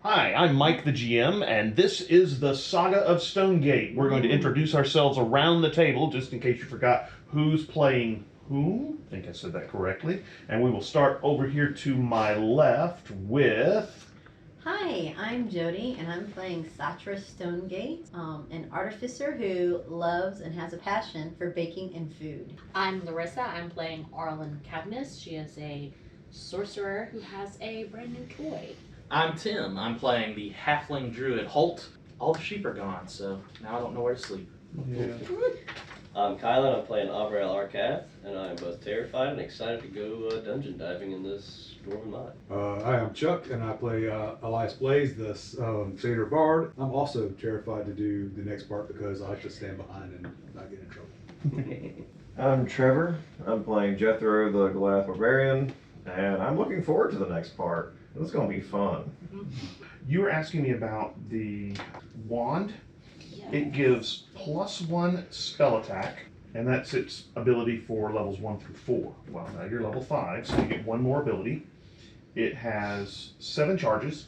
Hi, I'm Mike the GM, and this is the Saga of Stonegate. We're going to introduce ourselves around the table, just in case you forgot who's playing whom. I think I said that correctly. And we will start over here to my left with... Hi, I'm Jody, and I'm playing Saga of Stonegate, an artificer who loves and has a passion for baking and food. I'm Larissa. I'm playing Arlen Cadmus. She is a sorcerer who has a brand new toy. I'm Tim. I'm playing the halfling druid Holt. All the sheep are gone, so now I don't know where to sleep. Yeah. I'm Kylan. I'm playing Avril Arcath, and I'm both terrified and excited to go dungeon diving in this Dwarven mod. Hi, I'm Chuck, and I play Elias Blaze, the Satyr Bard. I'm also terrified to do the next part because I like to stand behind and not get in trouble. I'm Trevor. I'm playing Jethro, the Goliath Barbarian, and I'm looking forward to the next part. It's going to be fun. You were asking me about the wand. Yeah. It gives +1 spell attack, and that's its ability for levels 1 through 4. Well, now you're level 5, so you get one more ability. It has 7 charges.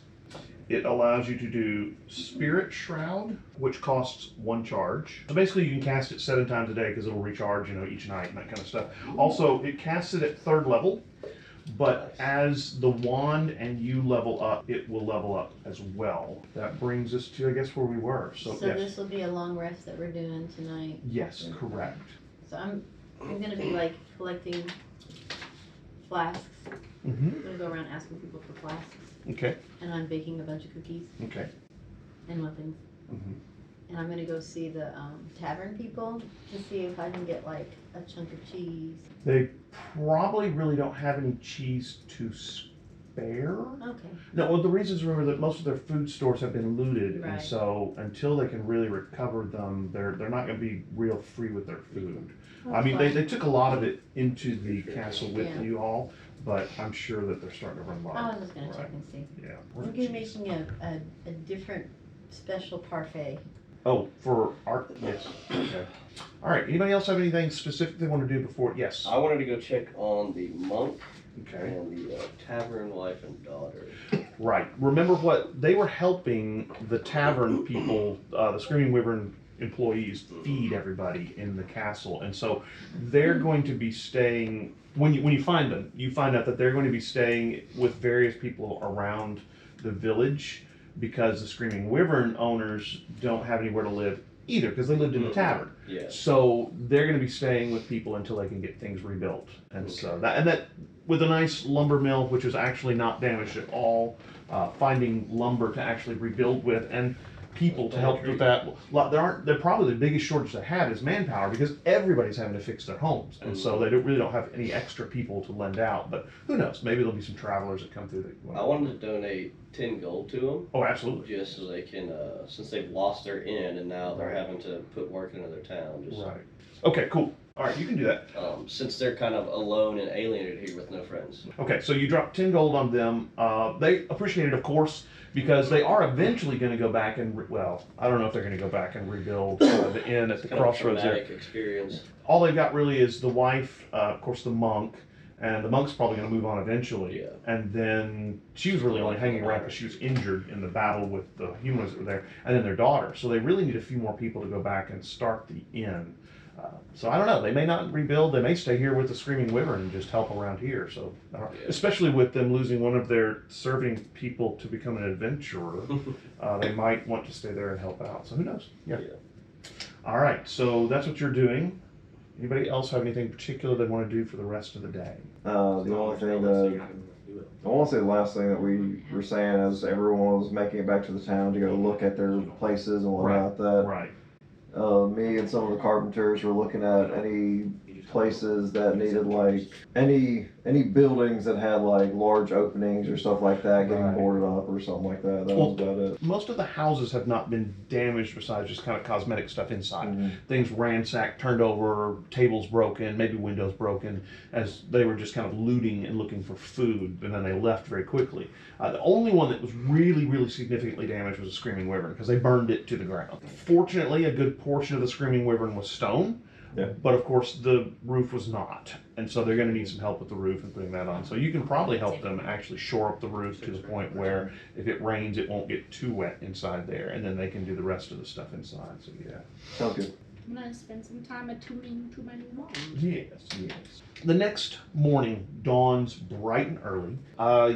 It allows you to do Spirit Shroud, which costs 1 charge. So basically you can cast it 7 times a day because it'll recharge, each night and that kind of stuff. Also, it casts it at 3rd level, but as the wand and you level up, it will level up as well. That brings us to, I guess, where we were. So yes. This will be a long rest that we're doing tonight. Yes, correct. So I'm gonna be like collecting flasks. Mm-hmm. I'm gonna go around asking people for flasks, Okay. and I'm baking a bunch of cookies Okay. and muffins. Mm-hmm. And I'm gonna go see the tavern people to see if I can get like a chunk of cheese. They probably really don't have any cheese to spare. Okay. No, well, the reason is, remember that most of their food stores have been looted, and Right. so until they can really recover them, they're not going to be real free with their food. I That's mean, fine. they took a lot of it into the castle with Yeah. you all, but I'm sure that they're starting to run low. I was just gonna check Right. and see. Yeah. We're gonna be making a different special parfait. Oh, for art? Yes. Okay. All right. Anybody else have anything specific they want to do before? Yes. I wanted to go check on the monk Okay. and the tavern wife and daughter. Right. Remember what they were helping the tavern people, the Screaming Wyvern employees, feed everybody in the castle, and so they're going to be staying. When you find them, you find out that they're going to be staying with various people around the village because the Screaming Wyvern owners don't have anywhere to live either because they lived in the tavern. Yeah. So they're going to be staying with people until they can get things rebuilt, and so that with a nice lumber mill, which is actually not damaged at all, finding lumber to actually rebuild with, and people to help with that. They're probably the biggest shortage they have is manpower because everybody's having to fix their homes, and so they really don't have any extra people to lend out. But who knows? Maybe there'll be some travelers that come through. I wanted to donate 10 gold to them. Oh, absolutely. Just so they can, since they've lost their inn and now they're having to put work into their town. Just, Right. Okay. Cool. All right, you can do that. Since they're kind of alone and alienated here with no friends. Okay, so you drop 10 gold on them. They appreciate it, of course, because they are eventually going to go back and, I don't know if they're going to go back and rebuild the inn at the Kind of a crossroads there. traumatic experience. All they've got really is the wife, of course, the monk, and the monk's probably going to move on eventually. Yeah. And then she was really only hanging around because she was injured in the battle with the humans that were there, and then their daughter. So they really need a few more people to go back and start the inn. So I don't know. They may not rebuild. They may stay here with the Screaming Wyvern and just help around here. So, especially with them losing one of their serving people to become an adventurer, they might want to stay there and help out. So who knows? Yeah. All right. So that's what you're doing. Anybody else have anything particular they want to do for the rest of the day? The only thing that I want to say the last thing that we were saying is everyone was making it back to the town to go look at their places and whatnot. Right. Me and some of the carpenters were looking at any places that needed like any buildings that had like large openings or stuff like that getting Right. boarded up or something like that. That was about it. Most of the houses have not been damaged besides just kind of cosmetic stuff inside. Mhm. Things ransacked, turned over, tables broken, maybe windows broken, as they were just kind of looting and looking for food, and then they left very quickly. The only one that was really, really significantly damaged was a Screaming Wyvern because they burned it to the ground. Fortunately, a good portion of the Screaming Wyvern was stone. Yeah. But of course, the roof was not, and so they're going to need some help with the roof and putting that on. So you can probably help them actually shore up the roof to the point where if it rains, it won't get too wet inside there, and then they can do the rest of the stuff inside. So yeah. Sounds good. I'm gonna spend some time attuning to my new mom. Yes, yes. The next morning dawns bright and early.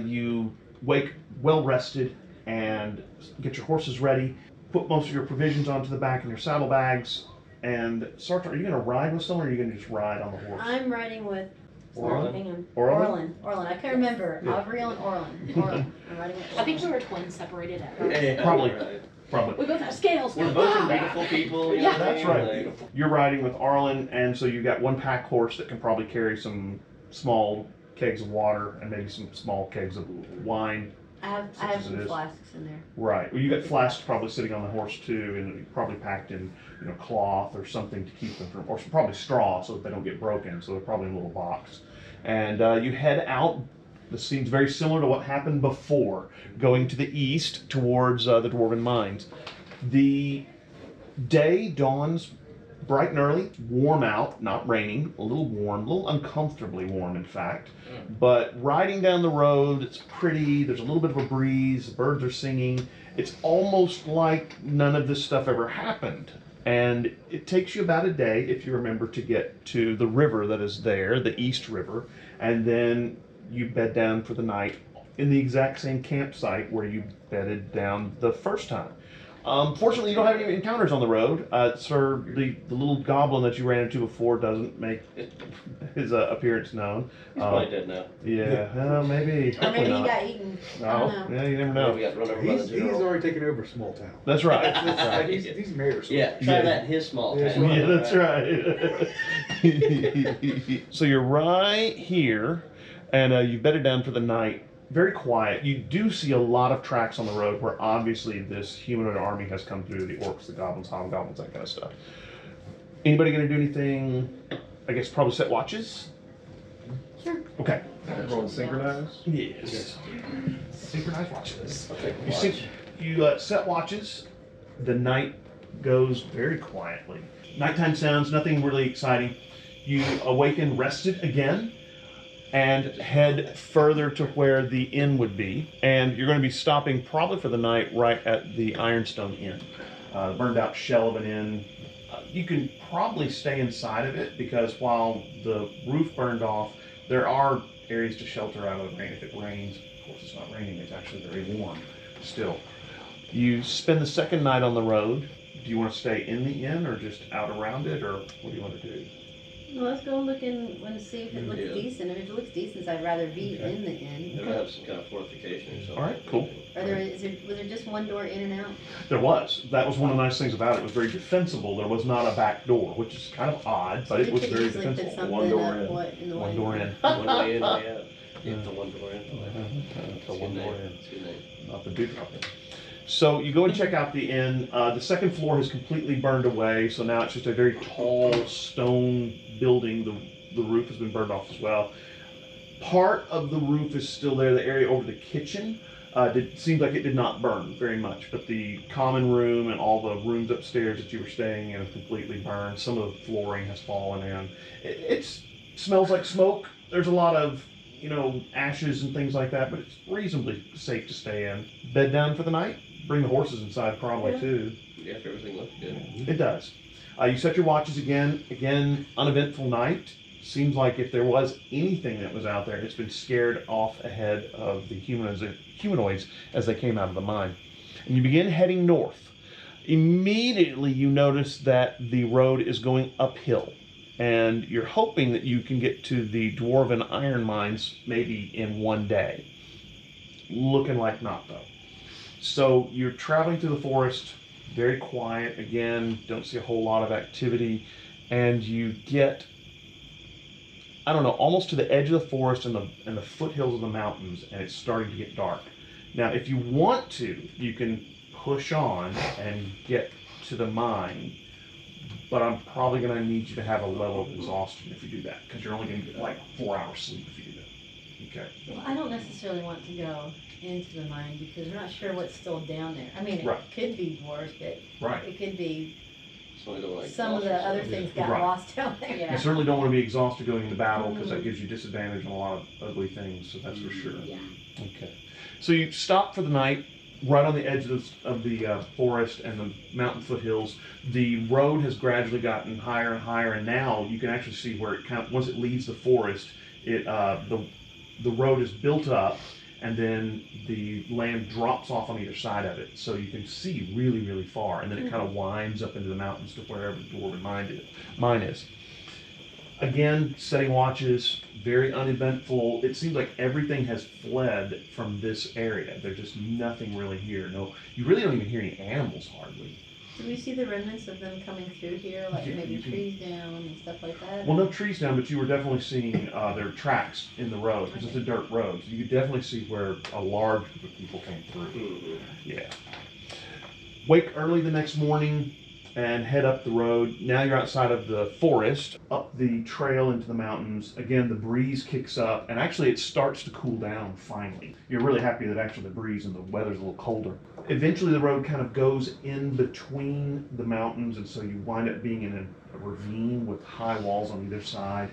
You wake well rested and get your horses ready. Put most of your provisions onto the back in your saddlebags. And Sartre, are you going to ride with someone, or are you going to just ride on the horse? I'm riding with. Orlin? Hang on. Orlin? Orlin. I can't remember. Yeah. Avriel and Orlin. Orlin. I'm riding with. I think we were twins separated at birth. Yeah, Probably. right. Probably. We both have scales. We're both Ah! beautiful people. You Yeah. know what I That's mean? right. Like, You're riding with Arlen, and so you've got one pack horse that can probably carry some small kegs of water and maybe some small kegs of wine. I Such have as it some is. flasks in there. Right. Well, you got flasks probably sitting on the horse too, and probably packed in, cloth or something to keep them from, or probably straw so that they don't get broken. So they're probably in a little box. And you head out. This seems very similar to what happened before, going to the east towards the Dwarven mines. The day dawns bright and early, warm out, not raining, a little warm, a little uncomfortably warm, in fact. But riding down the road, it's pretty, there's a little bit of a breeze, the birds are singing. It's almost like none of this stuff ever happened. And it takes you about a day, if you remember, to get to the river that is there, the East River, and then you bed down for the night in the exact same campsite where you bedded down the first time. Fortunately, you don't have any encounters on the road. Sir, the little goblin that you ran into before doesn't make his appearance known. he's probably dead now. Yeah, maybe. Or maybe Hopefully he not. got eaten. I No, don't know. yeah, you never No. know. We got run over by the He's general. already taken over a small town. That's right. It's That's like right. he's mayor. Yeah, try Yeah. that in his small Yeah, town. Yeah, that's right. So you're right here, and you bedded down for the night. Very quiet. You do see a lot of tracks on the road where obviously this humanoid army has come through, the orcs, the goblins, hobgoblins, that kind of stuff. Anybody going to do anything? I guess probably set watches? Sure. Okay. Everyone synchronized? Yes. Synchronized watches. I'll take a You, watch. set watches. The night goes very quietly. Nighttime sounds, nothing really exciting. You awaken rested again and head further to where the inn would be. And you're going to be stopping probably for the night right at the Ironstone Inn. Burned out shell of an inn. You can probably stay inside of it because while the roof burned off, there are areas to shelter out of the rain if it rains. Of course, it's not raining, it's actually very warm still. You spend the second night on the road. Do you want to stay in the inn or just out around it, or what do you want to do? Well, let's go look and see if it looks Yeah. decent. If it looks decent, I'd rather be Okay. in the inn. It'll have some kind of fortification or something. All right, cool. Was there just one door in and out? There was. That was one of the nice things about it. It was very defensible. There was not a back door, which is kind of odd, but it was You could very easily put defensible. something One door up, in. what, in the One way. door in. One way in, way out. Yeah, the one door in. The one door in. It's a good name. Not the dewdrop in. So you go and check out the inn. The second floor has completely burned away, so now it's just a very tall stone building. The roof has been burned off as well. Part of the roof is still there. The area over the kitchen seems like it did not burn very much, but the common room and all the rooms upstairs that you were staying in have completely burned. Some of the flooring has fallen in. It smells like smoke. There's a lot of ashes and things like that, but it's reasonably safe to stay in. Bed down for the night. Bring the horses inside probably Yeah. too. Yeah, if everything looks good. It does. You set your watches again. Again, uneventful night. Seems like if there was anything that was out there, it's been scared off ahead of the humanoids as they came out of the mine. And you begin heading north. Immediately you notice that the road is going uphill. And you're hoping that you can get to the Dwarven iron mines maybe in one day. Looking like not though. So you're traveling through the forest, very quiet again, don't see a whole lot of activity, and you get, I don't know, almost to the edge of the forest and the foothills of the mountains, and it's starting to get dark. Now, if you want to, you can push on and get to the mine, but I'm probably going to need you to have a level of exhaustion if you do that, because you're only going to get like 4 hours sleep if you do that. Okay. Well, I don't necessarily want to go into the mine because we're not sure what's still down there. I mean, Right. it could be dwarves, but Right. it could be So I don't like Some of the exhaust other yourself. things got Right. lost down there. Yeah. You certainly don't want to be exhausted going into battle because that gives you disadvantage on a lot of ugly things, so that's for sure. Yeah. Okay. So you stop for the night right on the edge of the forest and the mountain foothills. The road has gradually gotten higher and higher, and now you can actually see where it kind of, once it leaves the forest, the road is built up, and then the land drops off on either side of it, so you can see really, really far, and then it kind of winds up into the mountains to wherever the Dwarven mine is. Again, setting watches, very uneventful. It seems like everything has fled from this area. There's just nothing really here. No, you really don't even hear any animals hardly. Do we see the remnants of them coming through here, like Yeah, maybe you can- trees down and stuff like that? Well, no trees down, but you were definitely seeing their tracks in the road because it's a dirt road. So you could definitely see where a large group of people came through. Mhm. Yeah. Wake early the next morning and head up the road. Now you're outside of the forest, up the trail into the mountains. Again, the breeze kicks up, and actually it starts to cool down finally. You're really happy that actually the breeze and the weather's a little colder. Eventually the road kind of goes in between the mountains, and so you wind up being in a ravine with high walls on either side.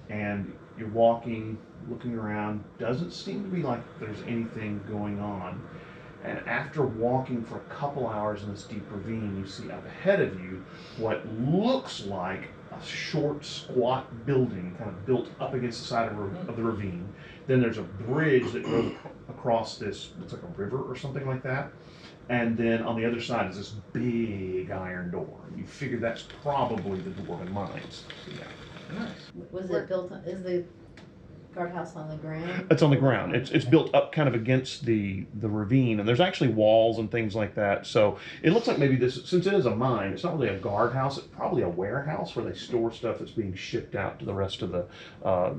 And you're walking, looking around. Doesn't seem to be like there's anything going on. And after walking for a couple hours in this deep ravine, you see up ahead of you what looks like a short, squat building kind of built up against the side of the ravine. Then there's a bridge that goes across this, looks like a river or something like that. And then on the other side is this big iron door. You figure that's probably the Dwarven mines. So, yeah. Nice. Was it built, is the guardhouse on the ground? It's on the ground. It's built up kind of against the ravine, and there's actually walls and things like that. So it looks like maybe this, since it is a mine, it's not really a guardhouse. It's probably a warehouse where they store stuff that's being shipped out to the rest of the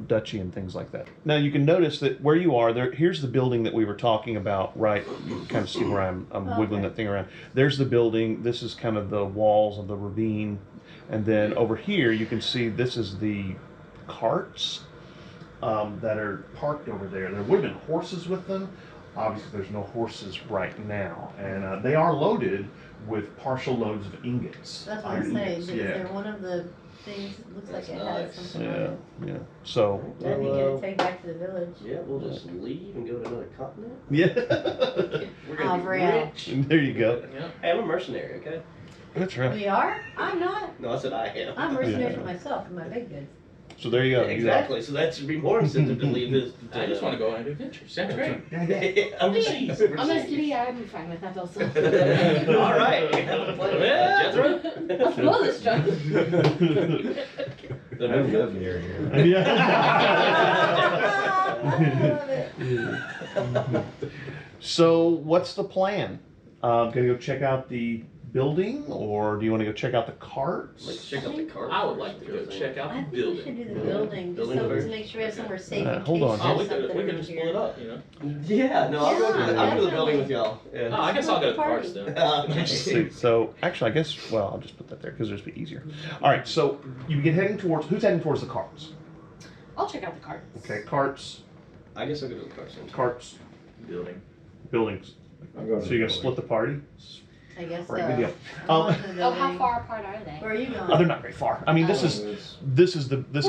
duchy and things like that. Now you can notice that where you are, here's the building that we were talking about, right? You can kind of see where I'm wiggling that thing around. There's the building. This is kind of the walls of the ravine. And then over here, you can see this is the carts that are parked over there. There would have been horses with them. Obviously, there's no horses right now. And they are loaded with partial loads of ingots. That's what I iron say, ingots, is there one of the things, it looks like That's it has nice. something on Yeah, it? yeah. So, That'd be good to take back to the village. Yeah, we'll just leave and go to another continent. yeah. We're gonna be Real. rich. There you go. Yeah. Hey, I'm a mercenary, okay? That's right. We are? I'm not. No, I said I am. I'm mercenary Yeah. for myself and my big goods. So there you go. Exactly, so that should be more incentive to leave this. I just want to go on adventures. Sounds great. Yeah, yeah. Overseas. Honestly, I'm fine with that also. All right. Jethro? I'll blow this job. The I new live near here. I love it. So what's the plan? Gonna go check out the building, or do you want to go check out the carts? Let's check out the cart. I would like to go check out I the think we should building. do the building, just Building so first. to make sure we have somewhere safe in hold case on. Oh, there's we could something just over split it here. up, you know. Yeah, no, I'll go to Yeah, the building definitely. with y'all. Oh, Yeah. I guess I'll go to the Party. carts then. Let's see. So actually, I guess I'll just put that there because it'll be easier. All right. So you begin heading towards. Who's heading towards the carts? I'll check out the cards. Okay, carts, I guess I'll go to the cart center. carts, Building. buildings. I'm going to So you're gonna split the party? I guess so. Right, good deal. I'm going to the Oh, how building. far apart are they? Where are you going? Oh, they're not very far. I mean, this is this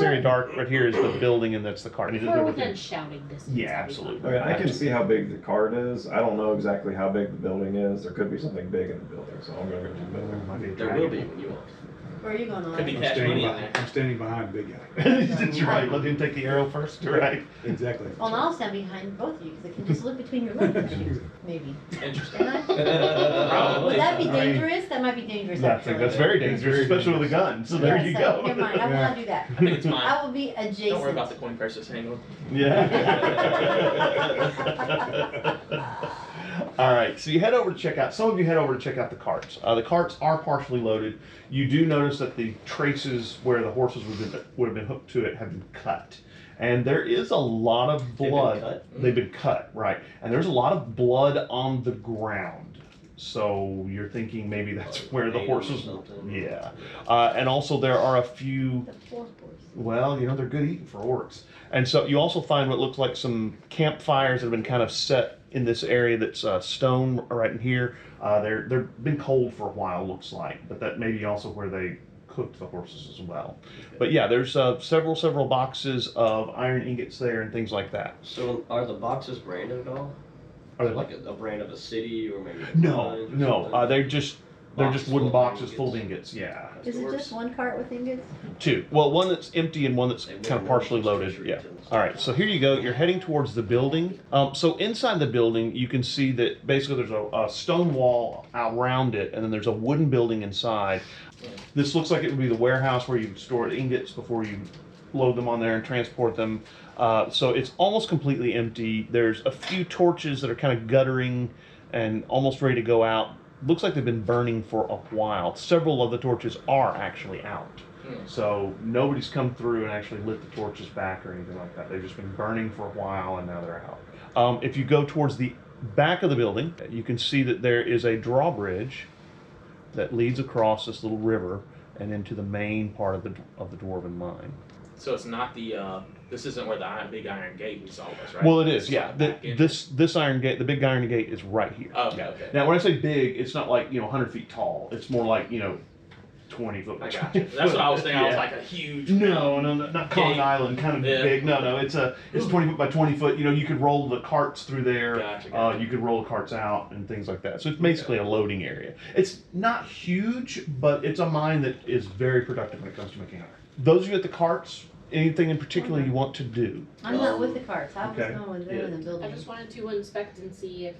area dark right here is the building, and that's the cart. I mean, We're they're within shouting distance. Yeah, of each other. absolutely. Okay, I can see how big the cart is. I don't know exactly how big the building is. There could be something big in the building, so I'm gonna go to the building. Might be a There dragon. will be when you walk. Where are you going Could be on? cash money in there. I'm standing behind the big guy. That's right. Let him take the arrow first. Right. Exactly. Well, and I'll stand behind both of you because I can just look between your legs and shoot, maybe. Interesting. Can I? Probably. Would that be I mean, dangerous? That might be dangerous. That's actually. very dangerous, especially with a gun. So there Yeah, you so go. Never mind. I will not do that. I think it's mine. I will be adjacent. Don't worry about the coin purses. Hang on. Yeah. All right, so you head over to check out. Some of you head over to check out the carts. The carts are partially loaded. You do notice that the traces where the horses would have been hooked to it have been cut, and there is a lot of blood. cut? They've been cut, right? And there's a lot of blood on the ground. So you're thinking maybe that's where the Nails or horses. something. Yeah, and also there are a few. The fourth horse. Well, they're good eating for orcs. And so you also find what looks like some campfires that have been kind of set in this area that's stone right in here. They've been cold for a while, looks like, but that may be also where they cooked the horses as well. But yeah, there's several boxes of iron ingots there and things like that. So are the boxes branded at all? Are they Like a brand of a city or maybe a No, mines or no, something? they're just Boxes wooden full of boxes full of ingots. ingots. Yeah, That's Is what it works. just one cart with ingots? two. Well, one that's empty and one that's They kind wouldn't of know partially if it's loaded. treasury Yeah. utilities. All right, so here you go. You're heading towards the building. So inside the building, you can see that basically there's a stone wall around it, and then there's a wooden building inside. This looks like it would be the warehouse where you would store ingots before you load them on there and transport them. So it's almost completely empty. There's a few torches that are kind of guttering and almost ready to go out. Looks like they've been burning for a while. Several of the torches are actually out. So nobody's come through and actually lit the torches back or anything like that. They've just been burning for a while and now they're out. If you go towards the back of the building, you can see that there is a drawbridge that leads across this little river and into the main part of the Dwarven mine. So it's not the this isn't where the big iron gate we saw was, right? Well, it is, It's yeah. like back in. This iron gate, the big iron gate, is right here. Oh, okay, Yeah. okay. Now, when I say big, it's not like 100 feet tall. It's more like 20 foot. I by got 20 you. That's what I was thinking. I was Yeah. like a huge. No, not Kong Gate. Island, kind of Yeah. big. No, it's 20 foot by 20 foot. You could roll the carts through there. Gotcha. You could roll the carts out and things like that. So it's basically a loading area. It's not huge, but it's a mine that is very productive when it comes to making iron. Those of you at the carts, anything in particular you want to do? I'm not with the carts. I was Okay. going with them Yeah. in the I building. just wanted to inspect and see if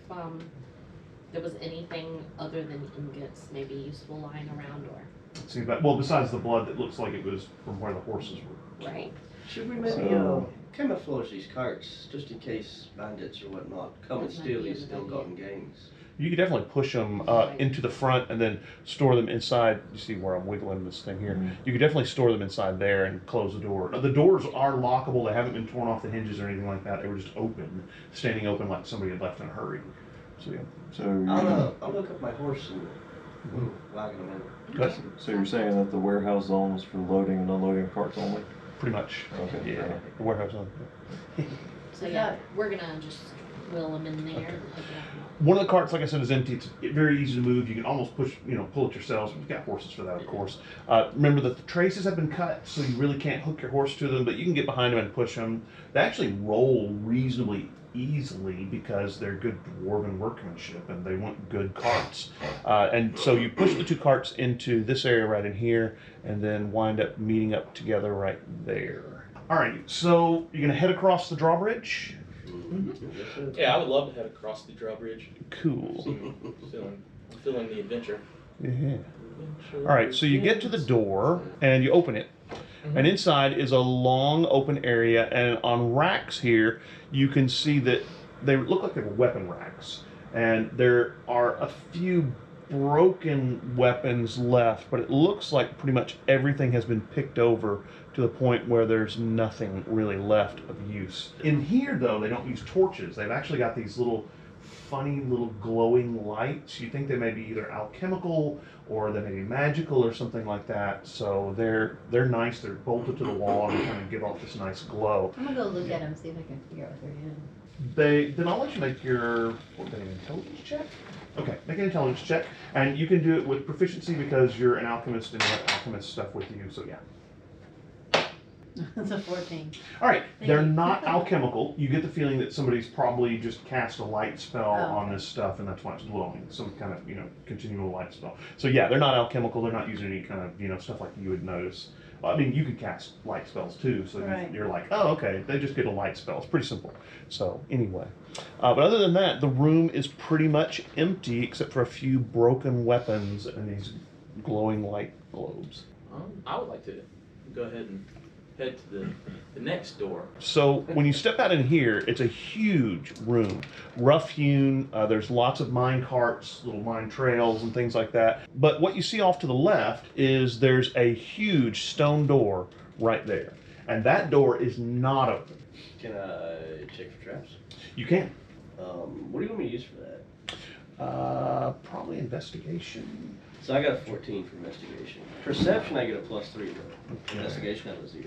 there was anything other than ingots maybe useful lying around or See about besides the blood that looks like it was from where the horses were. right. Should we maybe So- camouflage these carts just in case bandits or whatnot come and That might steal be a these good idea. ill-gotten gains? You could definitely push them into the front and then store them inside. You see where I'm wiggling this thing here? You could definitely store them inside there and close the door. The doors are lockable. They haven't been torn off the hinges or anything like that. They were just open, standing open like somebody had left in a hurry. So yeah. So I'll look up my horse and wagon them in. That's so you're saying that the warehouse zone is for loading and unloading carts only? pretty much. Okay. Yeah. The warehouse on. So yeah, we're gonna just wheel them in there. and hook it up. One of the carts, like I said, is empty. It's very easy to move. You can almost push, pull it yourselves. You've got horses for that, of course. Remember that the traces have been cut, so you really can't hook your horse to them, but you can get behind them and push them. They actually roll reasonably easily because they're good dwarven workmanship and they want good carts. And so you push the two carts into this area right in here and then wind up meeting up together right there. All right, so you're gonna head across the drawbridge. Yeah, I would love to head across the drawbridge. Cool. I'm feeling the adventure. Yeah. All right, so you get to the door and you open it. And inside is a long open area, and on racks here, you can see that they look like they're weapon racks. And there are a few broken weapons left, but it looks like pretty much everything has been picked over to the point where there's nothing really left of use. In here, though, they don't use torches. They've actually got these funny little glowing lights. You think they may be either alchemical or they may be magical or something like that. So they're nice. They're bolted to the wall and they kind of give off this nice glow. I'm gonna go look at them, see if I can figure out what they're doing. Then I'll let you make your an intelligence check. Okay, make an intelligence check, and you can do it with proficiency because you're an alchemist and you have alchemist stuff with you. So yeah. It's a 14. All right, Thank they're you. not alchemical. You get the feeling that somebody's probably just cast a light spell Oh, on okay. this stuff, and that's why it's glowing. Some kind of continual light spell. So yeah, they're not alchemical. They're not using any kind of stuff like you would notice. Well, I mean, you could cast light spells too. So Right. you're like, oh, okay, they just get a light spell. It's pretty simple. So anyway, but other than that, the room is pretty much empty except for a few broken weapons and these glowing light globes. I would like to go ahead and head to the next door. So when you step out in here, it's a huge room, rough hewn. There's lots of mine carts, little mine trails and things like that. But what you see off to the left is there's a huge stone door right there. And that door is not open. Can I check for traps? You can. What do you want me to use for that? Probably investigation. So I got a 14 for investigation. Perception, I get a +3 though. Investigation, I have a 0.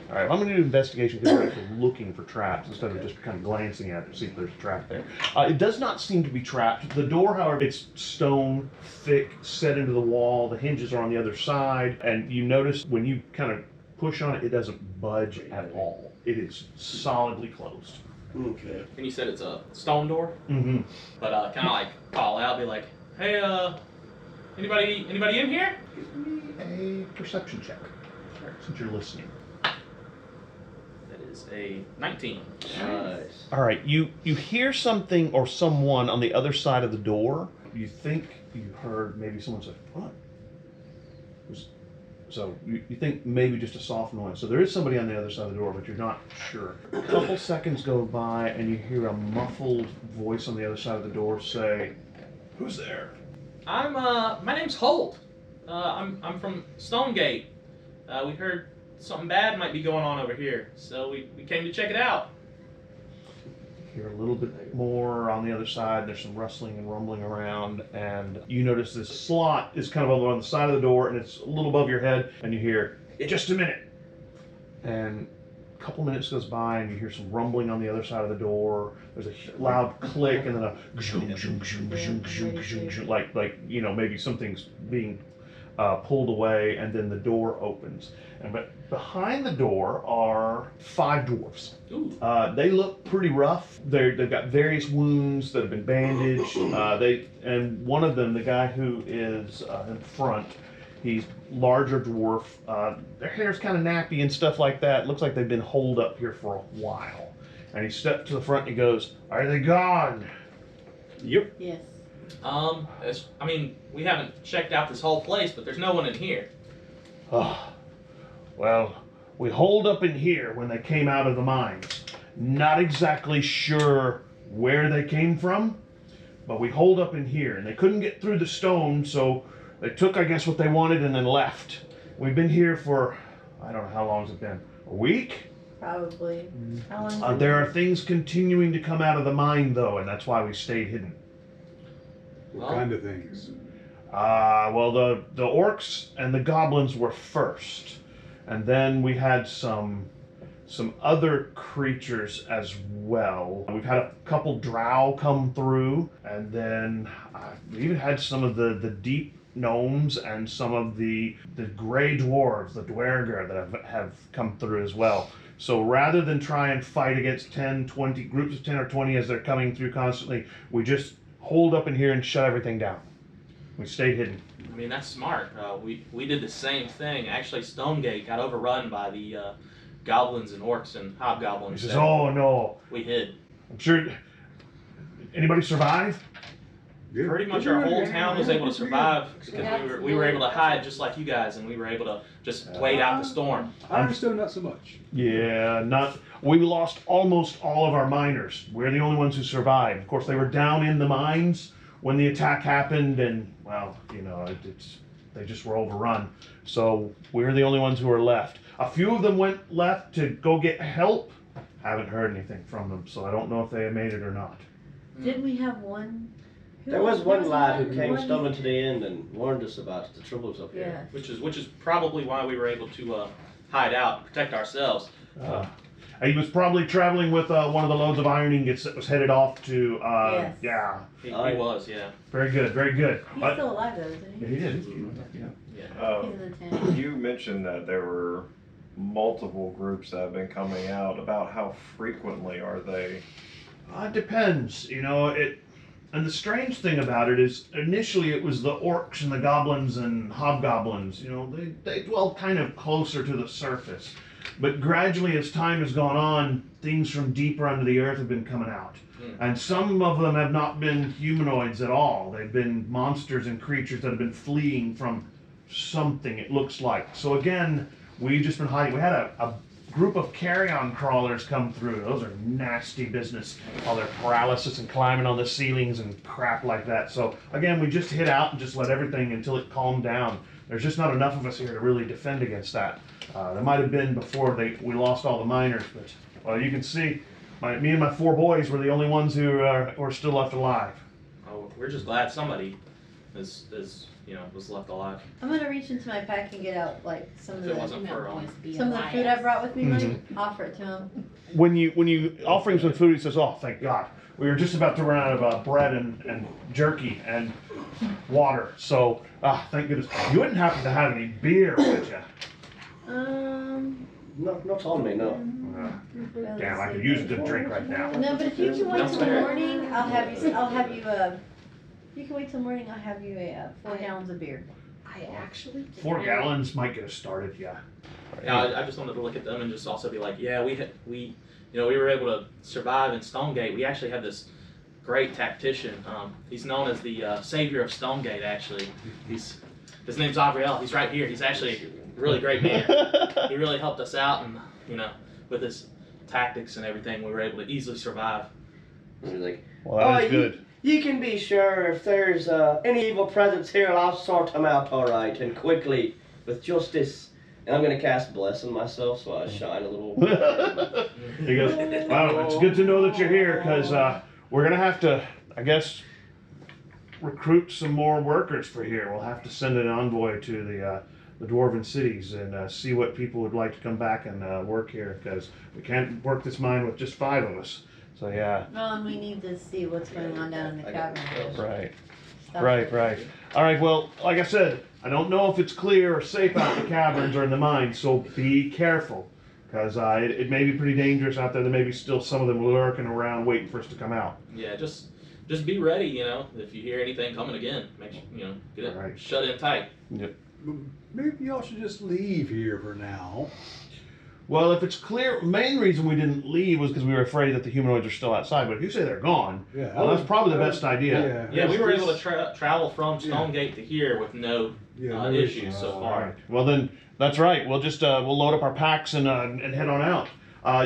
All right, I'm going to do investigation because we're actually looking for traps instead of just kind of glancing at it to see if there's a trap there. It does not seem to be trapped. The door, however, it's stone, thick, set into the wall. The hinges are on the other side, and you notice when you kind of push on it, it doesn't budge at all. It is solidly closed. Okay. And you said it's a stone door, Mm-hmm. but can I like call out, be like, hey, anybody in here? Give me a perception check since you're listening. That is a 19. Nice. All right, you hear something or someone on the other side of the door. You think you heard maybe someone say, "What?" So you think maybe just a soft noise. So there is somebody on the other side of the door, but you're not sure. A couple seconds go by, and you hear a muffled voice on the other side of the door say, "Who's there?" My name's Holt. I'm from Stonegate. We heard something bad might be going on over here, so we came to check it out. Hear a little bit more on the other side. There's some rustling and rumbling around, and you notice this slot is kind of on the side of the door, and it's a little above your head, and you hear, "Just a minute." And a couple minutes goes by, and you hear some rumbling on the other side of the door. There's a loud click, and then a like maybe something's being pulled away, and then the door opens. But behind the door are 5 dwarves. Ooh. They look pretty rough. They've got various wounds that have been bandaged. And one of them, the guy who is in front, he's larger dwarf. Their hair's kind of nappy and stuff like that. Looks like they've been holed up here for a while. And he stepped to the front and he goes, "Are they gone?" Yep. Yes. We haven't checked out this whole place, but there's no one in here. Oh, well, we holed up in here when they came out of the mines. Not exactly sure where they came from, but we holed up in here, and they couldn't get through the stone, so they took, I guess, what they wanted and then left. We've been here for, I don't know, how long has it been? A week? Probably. How long has it There are been? things continuing to come out of the mine, though, and that's why we stayed hidden. What Well, kind of things? Well, the orcs and the goblins were first, and then we had some other creatures as well. We've had a couple drow come through, and then we even had some of the deep gnomes and some of the gray dwarves, the dwerger, that have come through as well. So rather than try and fight against 10, 20 groups of 10 or 20 as they're coming through constantly, we just holed up in here and shut everything down. We stayed hidden. I mean, that's smart. We did the same thing. Actually, Stonegate got overrun by the goblins and orcs and He hobgoblins. says, so "Oh no, we hid. I'm sure. Anybody survive?" Yeah. Pretty much our whole town was able to survive because we were able to hide just like you guys, and we were able to just wait out the storm. Ironstone, not so much. Yeah, not. We lost almost all of our miners. We're the only ones who survived. Of course, they were down in the mines when the attack happened, and well, they just were overrun. So we're the only ones who are left. A few of them went left to go get help. Haven't heard anything from them, so I don't know if they made it or not. Didn't we have one? There was one lad who came one- stumbling to the end and warned us about the troubles up Yeah. here. Which is probably why we were able to hide out and protect ourselves. He was probably traveling with one of the loads of iron ingots that was headed off to. Yes. Yeah, He was, yeah. very good, very good. He's But still alive though, isn't yeah, he? he did. Yeah. He's in the tent. You mentioned that there were multiple groups that have been coming out. About how frequently are they? It depends, and the strange thing about it is initially it was the orcs and the goblins and hobgoblins, they dwelled kind of closer to the surface. But gradually as time has gone on, things from deeper under the earth have been coming out. And some of them have not been humanoids at all. They've been monsters and creatures that have been fleeing from something, it looks like. So again, we've just been hiding. We had a group of carrion crawlers come through. Those are nasty business. All their paralysis and climbing on the ceilings and crap like that. So again, we just hid out and just let everything until it calmed down. There's just not enough of us here to really defend against that. There might have been before we lost all the miners, but well, you can see, me and my 4 boys were the only ones who were still left alive. Oh, we're just glad somebody is was left alive. I'm gonna reach into my pack and get out like some of If it the wasn't for some of the food I brought with me, Mike. Offer it to him. When you offer him some food, he says, "Oh, thank God, we were just about to run out of bread and jerky and water. So, thank goodness. You wouldn't happen to have any beer, would you?" Not on me, no. Damn, I could use a good drink right now. No, but if you can wait That's till fair. morning, I'll have you. If you can wait till morning, I'll have you 4 gallons of beer. I actually did 4 not- gallons might get us started, yeah. Yeah, I just wanted to look at them and just also be like, yeah, we were able to survive in Stonegate. We actually had this great tactician. He's known as the savior of Stonegate. Actually, his name's Avriel. He's right here. He's actually a really great man. He really helped us out, and with his tactics and everything, we were able to easily survive. And he's like, Well, that is good. you can be sure if there's any evil presence here, I'll sort them out all right and quickly with justice. And I'm gonna cast Bless on myself, so I shine a little. He goes, "Well, it's good to know that you're here, because we're gonna have to, I guess, recruit some more workers for here. We'll have to send an envoy to the Dwarven cities and see what people would like to come back and work here, because we can't work this mine with just 5 of us. So yeah." Well, and we need to see what's going on down in the cavern. Right. Stuff. Right. All right, well, like I said, I don't know if it's clear or safe out in the caverns or in the mines, so be careful, because it may be pretty dangerous out there. There may be still some of them lurking around waiting for us to come out. Yeah, just be ready. If you hear anything coming again, make sure get it Right. shut in tight. Maybe y'all should just leave here for now. Well, if it's clear, main reason we didn't leave was because we were afraid that the humanoids are still outside, but if you say they're gone, Yeah. well, that's probably the best idea. Yeah, we were able to travel from Stonegate to here with no no issues so All far. right. Well, then that's right. We'll just we'll load up our packs and head on out.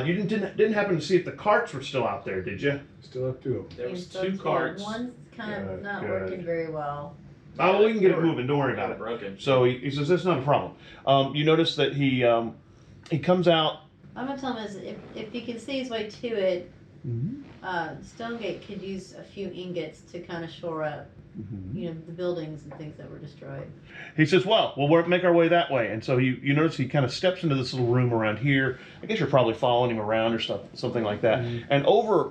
You didn't happen to see if the carts were still out there, did you? Still have 2 of them. There was So 2 it's- carts. One's kind of Good, not good. working very well. Oh, well, we can get it moving. Don't worry about it. Broken. So he says that's not a problem. You notice that he comes out. I'm gonna tell him is if he can see his way to it, Mhm. Stonegate could use a few ingots to kind of shore up, the buildings and things that were destroyed. He says, "Well, we'll make our way that way." And so you notice he kind of steps into this little room around here. I guess you're probably following him around or something like that. And over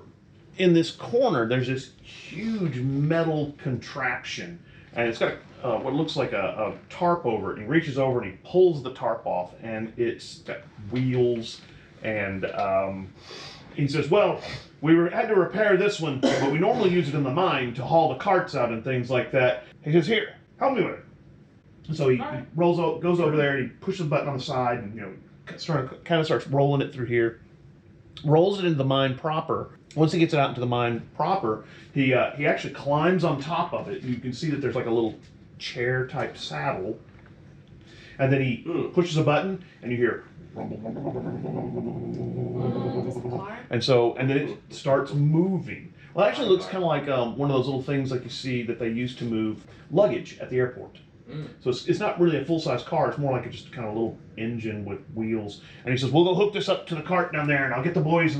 in this corner, there's this huge metal contraption, and it's got what looks like a tarp over it. And he reaches over and he pulls the tarp off, and it's got wheels. And he says, "Well, had to repair this one, but we normally use it in the mine to haul the carts out and things like that." He says, "Here, help me with it." So he goes over there and he pushes the button on the side and kind of starts rolling it through here, rolls it into the mine proper. Once he gets it out into the mine proper, he actually climbs on top of it. You can see that there's like a little chair type saddle, and then he pushes a button and you hear rumble, and then it starts moving. Well, it actually looks kind of like one of those little things like you see that they use to move luggage at the airport. So it's not really a full-size car. It's more like just kind of a little engine with wheels. And he says, "We'll go hook this up to the cart down there, and I'll get the boys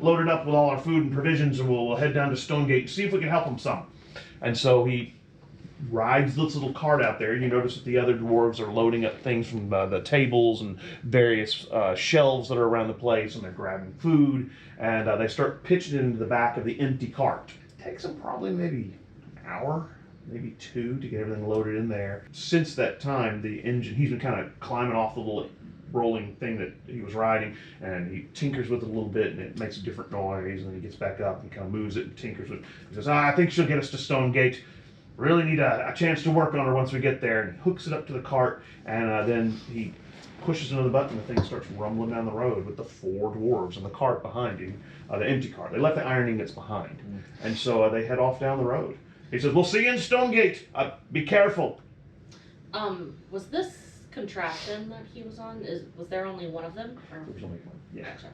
loaded up with all our food and provisions, and we'll head down to Stonegate and see if we can help them some." And so he rides this little cart out there. You notice that the other dwarves are loading up things from the tables and various shelves that are around the place, and they're grabbing food, and they start pitching it into the back of the empty cart. It takes them probably maybe an hour, maybe 2 to get everything loaded in there. Since that time, the engine, he's been kind of climbing off the little rolling thing that he was riding, and he tinkers with it a little bit, and it makes a different noise, and then he gets back up and kind of moves it and tinkers with it. He says, "I think she'll get us to Stonegate. Really need a chance to work on her once we get there," and he hooks it up to the cart, and then he pushes another button, and the thing starts rumbling down the road with the 4 dwarves and the cart behind him, the empty cart. They left the iron ingots behind, and so they head off down the road. He says, "We'll see you in Stonegate. Be careful." Was this contraption that he was on? Was there only one of them? Or? Yeah. Gotcha.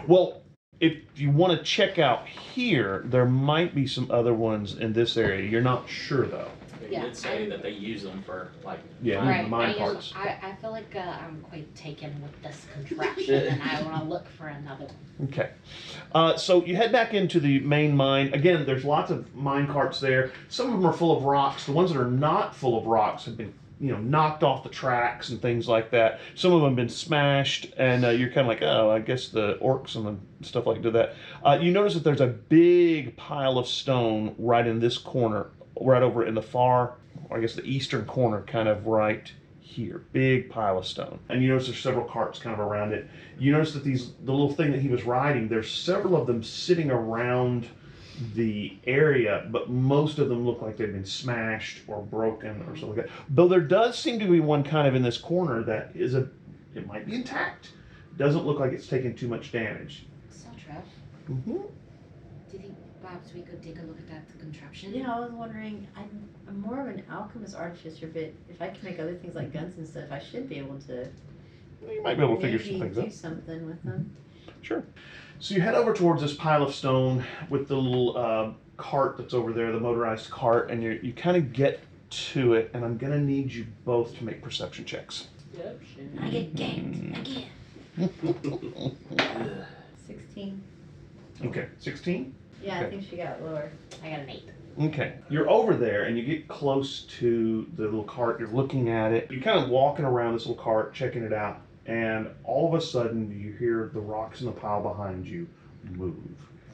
Well, if you want to check out here, there might be some other ones in this area. You're not sure though. He Yeah, did say that they use them for like Yeah, Right, mine I, parts. I feel like I'm quite taken with this contraption and I want to look for another one. Okay. So you head back into the main mine. Again, there's lots of mine carts there. Some of them are full of rocks. The ones that are not full of rocks have been, knocked off the tracks and things like that. Some of them have been smashed, and you're kind of like, oh, I guess the orcs and the stuff like did that. You notice that there's a big pile of stone right in this corner, right over in the far, or I guess the eastern corner, kind of right here. Big pile of stone. And you notice there's several carts kind of around it. You notice that the little thing that he was riding, there's several of them sitting around the area, but most of them look like they've been smashed or broken or something like that. Though there does seem to be one kind of in this corner that it might be intact. Doesn't look like it's taken too much damage. Satra, Mm-hmm. do you think perhaps we could take a look at that contraption? Yeah, I was wondering, I'm more of an alchemist artificer, but if I can make other things like guns and stuff, I should be able to You might be able to figure some maybe things do out. something with them. Sure. So you head over towards this pile of stone with the little cart that's over there, the motorized cart, and you kind of get to it, and I'm going to need you both to make perception checks. Yep, I get ganked again. 16. Okay, 16? Yeah, Okay. I think she got lower. I got an 8. Okay. You're over there, and you get close to the little cart. You're looking at it. You're kind of walking around this little cart, checking it out, and all of a sudden you hear the rocks in the pile behind you move.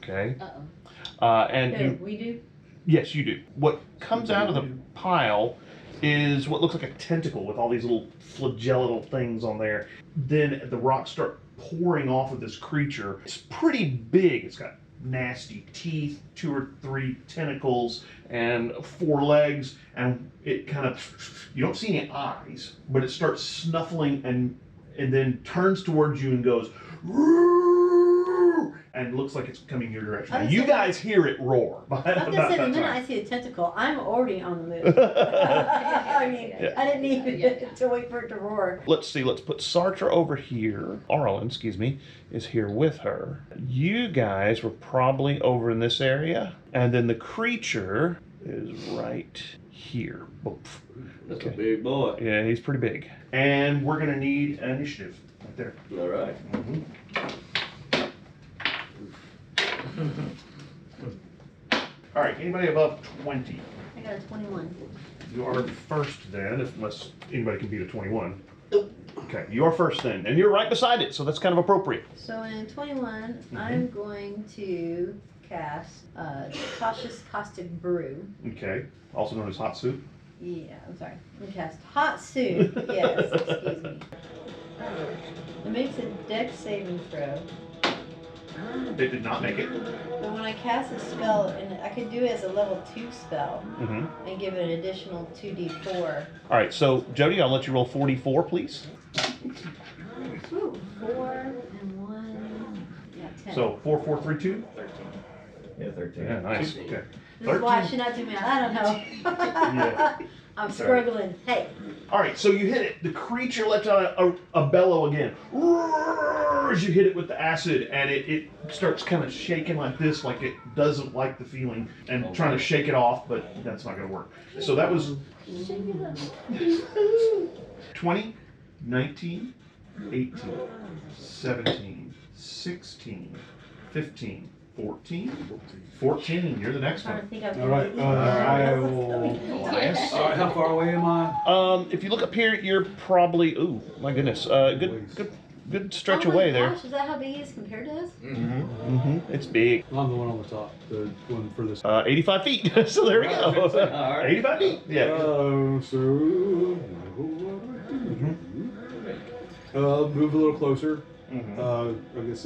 Okay? Uh-oh. And No, you, we do. yes, you do. What comes out of the pile is what looks like a tentacle with all these little flagellar things on there. Then the rocks start pouring off of this creature. It's pretty big. It's got nasty teeth, 2 or 3 tentacles, and 4 legs, and it kind of, you don't see any eyes, but it starts snuffling and then turns towards you and goes, "Roo!" and looks like it's coming your direction. Now, you guys hear it roar. I was gonna say, the minute I see a tentacle, I'm already on the move. I mean, Yeah. I didn't need to wait for it to roar. Let's see, let's put Sartre over here. Arlen, excuse me, is here with her. You guys were probably over in this area, and then the creature is right here. Oof. That's Okay. a big boy. Yeah, he's pretty big. And we're gonna need an initiative right there. All right. All right, anybody above 20? I got a 21. You are first then, unless anybody can beat a 21. Okay, you are first then, and you're right beside it, so that's kind of appropriate. So in 21, I'm going to cast Cautious Caustic Brew. Okay, also known as hot soup. Yeah, I'm sorry. I'm gonna cast Hot Soup. Yes, excuse me. It makes a dex saving throw. They did not make it. But when I cast a spell, and I could do it as a level 2 spell, Mm-hmm. and give it an additional 2d4. All right, so Jody, I'll let you roll 44, please. Ooh, 4 and 1. Yeah, 10. So 4, 4, 3, 2. 13. Yeah, 13. Yeah, nice. Okay. This is why I 13. should not do math. I don't know. Yeah. I'm Sorry. struggling. Hey. All right, so you hit it. The creature lets out a bellow again. Roar as you hit it with the acid, and it starts kind of shaking like this, like it doesn't like the feeling, and trying to shake it off, but that's not going to work. So that was 20, 19, 18, 17, 16, 15, 14. You're the next I'm trying one. to think of All right, I will. Elias. All right, how far away am I? If you look up here, you're probably, ooh, my goodness, good stretch oh my away there. Gosh, is that how big he is compared to us? Mm-hmm. It's big. I'm the one on the top, the one furthest. 85 feet. So there we go. All right. 85 feet. Yeah. Move a little closer. Mhm. I guess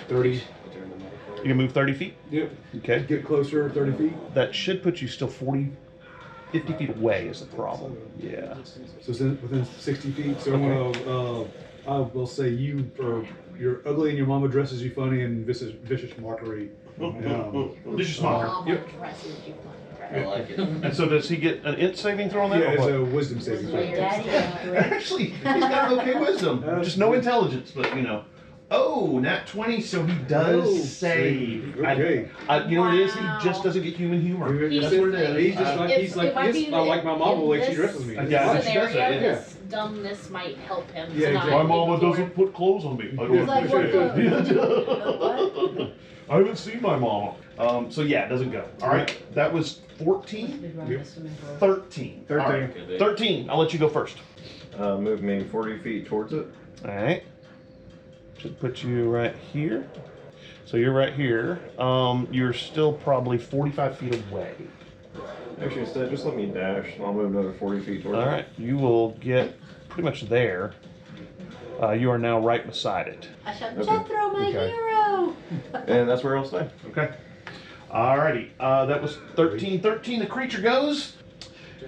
30. You can move 30 feet. Yep. Okay. Get closer, 30 feet. That should put you still 50 feet away is the problem. Yeah. So it's within 60 feet. So I will say you you're ugly and your mama dresses you funny and vicious mockery. This is smart. Mama Yep. dresses you I like it. And so does he get an int saving throw on that? Yeah, or it's what? a wisdom saving throw. Daddy is great. Actually, he's got an okay wisdom. Just no intelligence, but you know. Oh, nat 20, so he does Oh, save. Okay. You know what it is? He Wow. just doesn't get human humor. He's- That's what it is. He's just like It's- it might this. be I like my mama in the way she this dresses me. Yeah, she does scenario, it, yeah. this dumbness might help him Yeah, tonight. exactly. My mama before- doesn't put clothes on me. I don't He's like, what appreciate it. I haven't seen my mama. So yeah, it doesn't go. All right, that was 14, 13. 13. All right, 13. I'll let you go first. Move me 40 feet towards it. All right. Should put you right here. So you're right here. You're still probably 45 feet away. Actually, instead, just let me dash. I'll move another 40 feet towards All it. right, you will get pretty much there. You are now right beside it. I shall Okay. Jethro, my Okay. hero. And that's where I'll stay. Okay. Alrighty. That was 13. 13. The creature goes.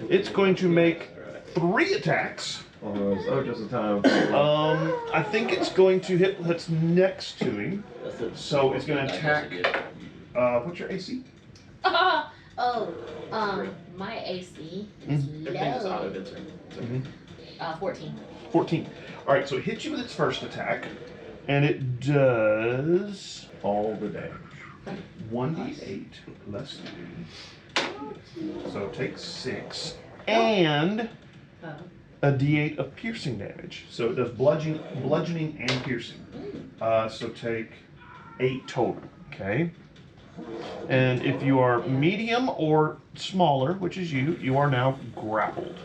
It's going to make 3 attacks. Oh, just a time. I think it's going to hit what's next to him. So it's going to attack. What's your AC? My AC is Everything is auto low. hit, sir. 14. 14. Alright, so it hits you with its first attack. And it does All the damage. 1d8 plus 3. So it takes 6. And Oh. a d8 of piercing damage. So it does bludgeoning and piercing. So take 8 total. Okay. And if you are medium or smaller, which is you, you are now grappled.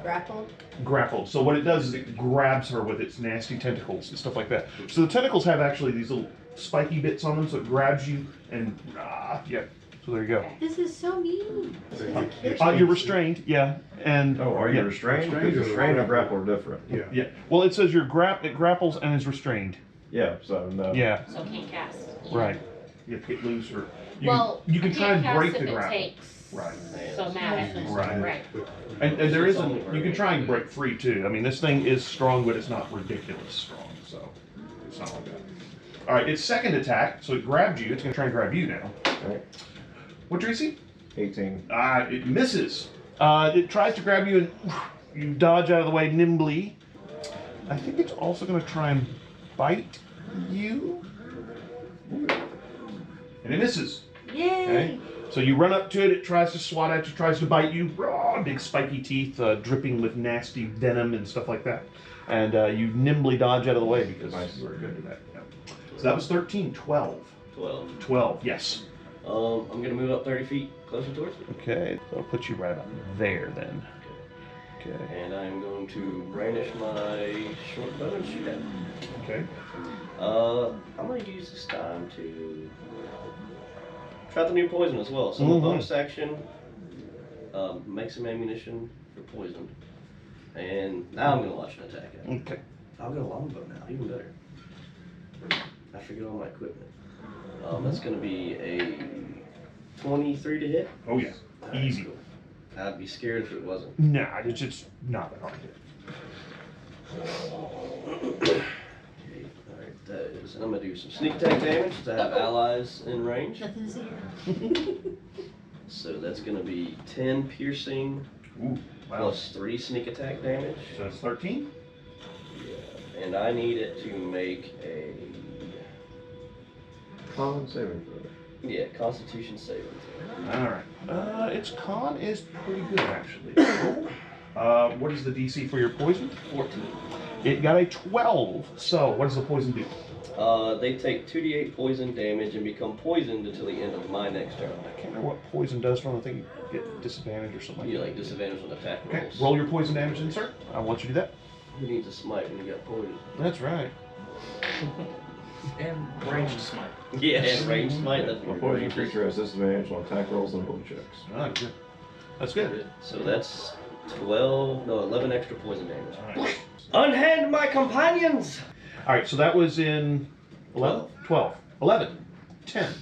Grappled. Grappled. So what it does is it grabs her with its nasty tentacles and stuff like that. So the tentacles have actually these little spiky bits on them, so it grabs you and yeah. So there you go. This is so mean. You're restrained, yeah. And Oh, are you yeah. restrained? Restrained Because or restrained and grapple? grapple are different. Yeah. Yeah. Well, it says it grapples and is restrained. Yeah, so no. Yeah. So can't cast. Right. You have to get loose or you can I try can't and cast break if the it grapple. takes Right. somatic. Right. And there is you can try and break free too. I mean, this thing is strong, but it's not ridiculous strong. So it's not like that. All right, its second attack. So it grabbed you. It's gonna try and grab you now. Right. What's your AC? 18. It misses. It tries to grab you and you dodge out of the way nimbly. I think it's also gonna try and bite you. And it misses. Yay. Okay. So you run up to it, it tries to swat at you, tries to bite you, raw, big spiky teeth dripping with nasty venom and stuff like that. And you nimbly dodge out of the way because you were good at that. Yeah. So that was 13, 12. 12. 12, yes. I'm gonna move up 30 feet closer towards it. Okay, so I'll put you right about there then. Okay. And I'm going to brandish my short bow and shoot at it. Okay. I'm gonna use this time to try the new poison as well. So Mhm. my bonus action, make some ammunition for poison. And now I'm gonna launch an attack at it. Okay. I've got a longbow now, even better. I forget all my equipment. That's gonna be a 23 to hit. Oh yeah. Easy. I'd be scared if it wasn't. Nah, it's just not that hard to hit. Okay, alright, that is. And I'm gonna do some sneak attack damage to have allies in range. Nothing to see here. So that's gonna be 10 piercing Ooh, wow. plus 3 sneak attack damage. So it's 13? Yeah. And I need it to make a Con saving throw. Constitution saving throw. Alright. Its con is pretty good actually. What is the DC for your poison? 14. It got a 12. So what does the poison do? They take 2d8 poison damage and become poisoned until the end of my next turn. I can't remember what poison does from. I think you get disadvantage or something You like like that. disadvantage on attack Okay, rolls. roll your poison damage in, sir. I want you to do that. Who needs a smite when you got poison? That's right. And ranged smite. Yeah, and range smite. That's A what poison range is. creature has disadvantage on attack rolls and ability checks. Ah, good. That's good. So that's 11 extra poison damage. Alright. Unhand my companions! Alright, so that was in 11? 12. 11. 10.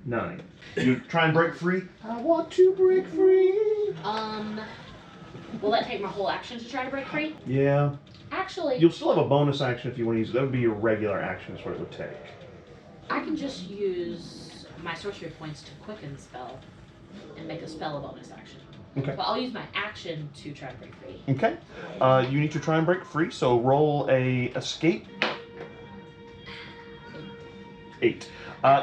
9. You try and break free? I want to break free. Will that take my whole action to try to break free? Yeah. Actually, You'll still have a bonus action if you want to use it. That would be your regular action is what it would take. I can just use my sorcery points to quicken the spell and make a spell a bonus action. Okay. But I'll use my action to try to break free. Okay. You need to try and break free, so roll a escape 8.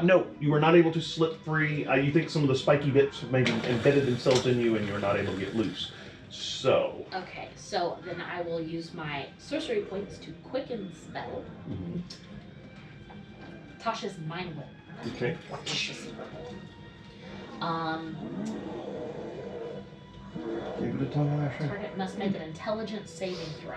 No, you are not able to slip free. You think some of the spiky bits maybe embedded themselves in you and you're not able to get loose. So. Okay, so then I will use my sorcery points to quicken the spell. Tasha's Mind Whip. Okay. Give it a tongue lasher. Target must make an intelligence saving throw.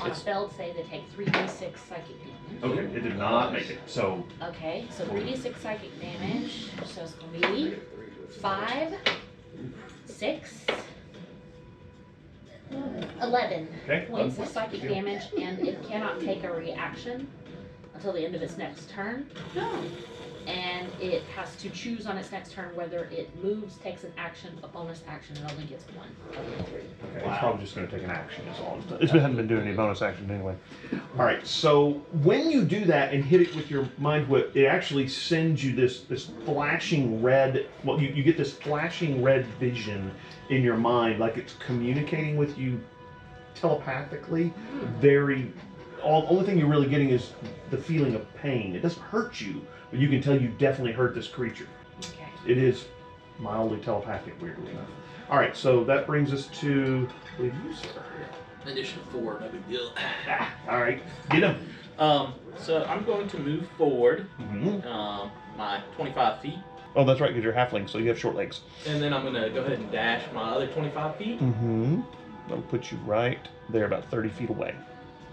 On a failed save, they take 3d6 psychic damage. Okay, it did not make it. So. Okay, so 3d6 psychic damage. So it's going to be 5, 6, 11 Okay. points of psychic damage, and it cannot take a reaction until the end of its next turn. And it has to choose on its next turn whether it moves, takes an action, a bonus action, and only gets 1 of the 3. Okay, it's probably just going to take an action is all. It hasn't been doing any bonus action anyway. All right, so when you do that and hit it with your Mind Whip, it actually sends you this flashing red, well, you get this flashing red vision in your mind, like it's communicating with you telepathically. Only thing you're really getting is the feeling of pain. It doesn't hurt you, but you can tell you definitely hurt this creature. Okay. It is mildly telepathic, weirdly enough. All right, so that brings us to, I believe you, sir. Initiative 4, no big deal. All right, get him. So I'm going to move forward Mm-hmm. my 25 feet, Oh, that's right, because you're halfling, so you have short legs. and then I'm going to go ahead and dash my other 25 feet. Mm-hmm. That'll put you right there, about 30 feet away.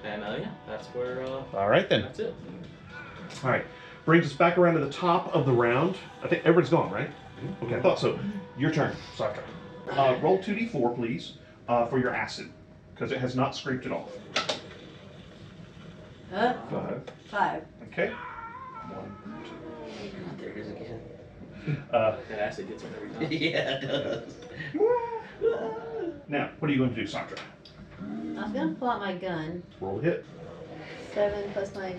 And yeah, that's where, All right, then. that's it. All right, brings us back around to the top of the round. I think everybody's gone, right? Okay, I thought so. Your turn, Saka. Roll 2d4, please, for your acid, because it has not scraped it off. 5. 5. Okay. 1, There it is again. 2. That acid gets him every time. Yeah, it does. Now, what are you going to do, Sandra? I was gonna pull out my gun. Roll a hit. 7 plus my.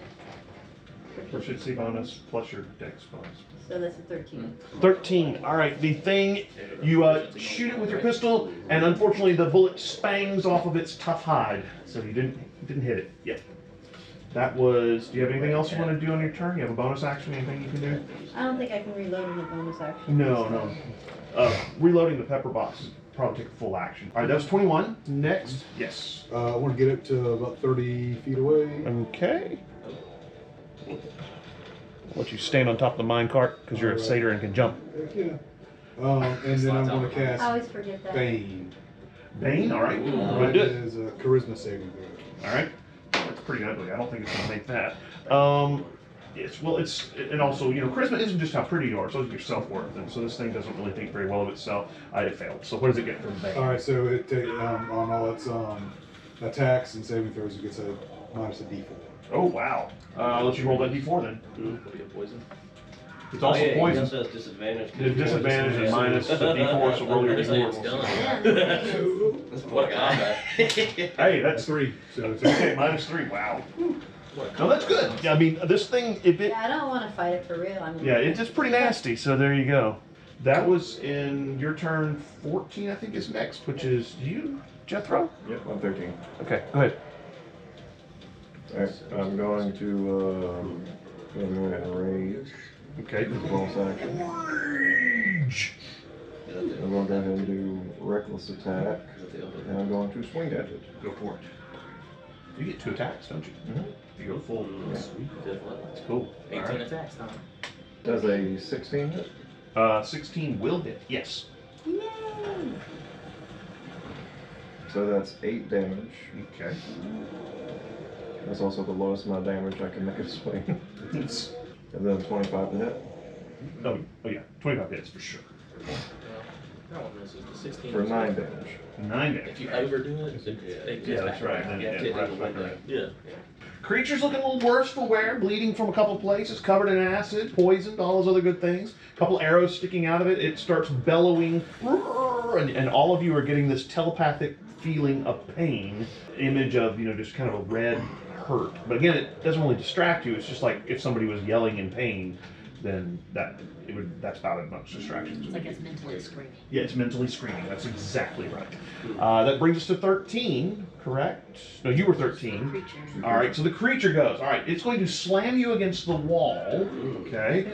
Proficiency bonus plus your dex bonus. So that's a 13. 13. All right. The thing, you shoot it with your pistol, and unfortunately, the bullet spangs off of its tough hide. So you didn't hit it. Yep. That was. Do you have anything else you want to do on your turn? You have a bonus action? Anything you can do? I don't think I can reload in the bonus action. No. Reloading the pepper box is probably take a full action. All right. That was 21. Next. Yes. I want to get it to about 30 feet away. Okay. I'll let you stand on top of the minecart because you're a Alright. satyr and can jump. Heck yeah. And then I'm going to I cast always forget that. Bane. Bane. All right. Go ahead That and do it. is a charisma saving throw. All right. That's pretty ugly. I don't think it's gonna make that. And also, charisma isn't just how pretty you are, so it's your self-worth. And so this thing doesn't really think very well of itself. It failed. So what does it get from Bane? All right, so it on all its attacks and saving throws, it gets a minus a d4. Oh wow. Let you roll that d4 then. Could be a poison. It's also He poison. also has disadvantage. There's disadvantage and minus the d4, so roll your Everything it's done. d4. What a combat. Hey, That's that's 3. So it's okay. -3. Wow. What a No, that's good. combat. Yeah, I mean, this thing, if it, Yeah, I don't want to fight it for real. it's just pretty nasty. So there you go. That was in your turn. 14, I think, is next, which is you, Jethro. Yep, I'm 13. Okay, go ahead. Alright, I'm going to rage. Okay. Bonus action. Rage. I'm going to go ahead and do reckless attack. And I'm going to swing at it. Go for it. You get 2 attacks, don't you? Mhm. You go full. Yeah. That's cool. 18 All right. attacks, huh? Does a 16 hit? 16 will hit. Yes. Yay! So that's 8 damage. Okay. That's also the lowest amount of damage I can make a swing. It's, And then 25 to hit oh yeah, 25 hits for sure. That one misses. The 16 for is 9 like- damage. 9 damage. If you overdo it, it Yeah, that's right. You have to Yeah, hit right, it right, like right. that. Yeah. Creature's looking a little worse for wear, bleeding from a couple places, covered in acid, poisoned, all those other good things. A couple arrows sticking out of it. It starts bellowing, and all of you are getting this telepathic feeling of pain. Image of, just kind of a red hurt. But again, it doesn't really distract you. It's just like if somebody was yelling in pain. then that's about as much distraction. It's like it's mentally screaming. Yeah, it's mentally screaming. That's exactly right. That brings us to 13, correct? No, you were 13. Creature. All right, so the creature goes. All right, it's going to slam you against the wall. Okay.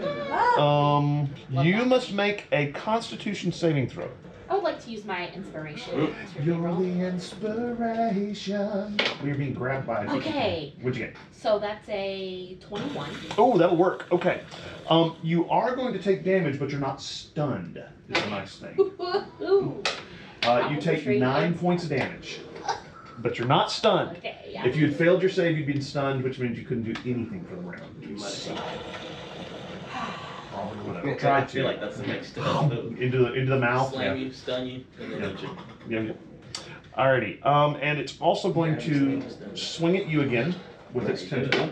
You must make a Constitution saving throw. I would like to use my inspiration to You're reroll. the inspiration. We're being grabbed by. Okay. What'd you get? So that's a 21. Oh, that'll work. Okay. You are going to take damage, but you're not stunned. Is a nice thing. Ooh. You take 9 points of damage, but you're not stunned. Okay, yeah. If you had failed your save, you'd been stunned, which means you couldn't do anything for the round. So, probably would have tried I feel to. like that's the next step. Into the mouth. Slam you, stun you, and then hit you. Yeah. Alrighty. And it's also going to swing at you again with its tentacle.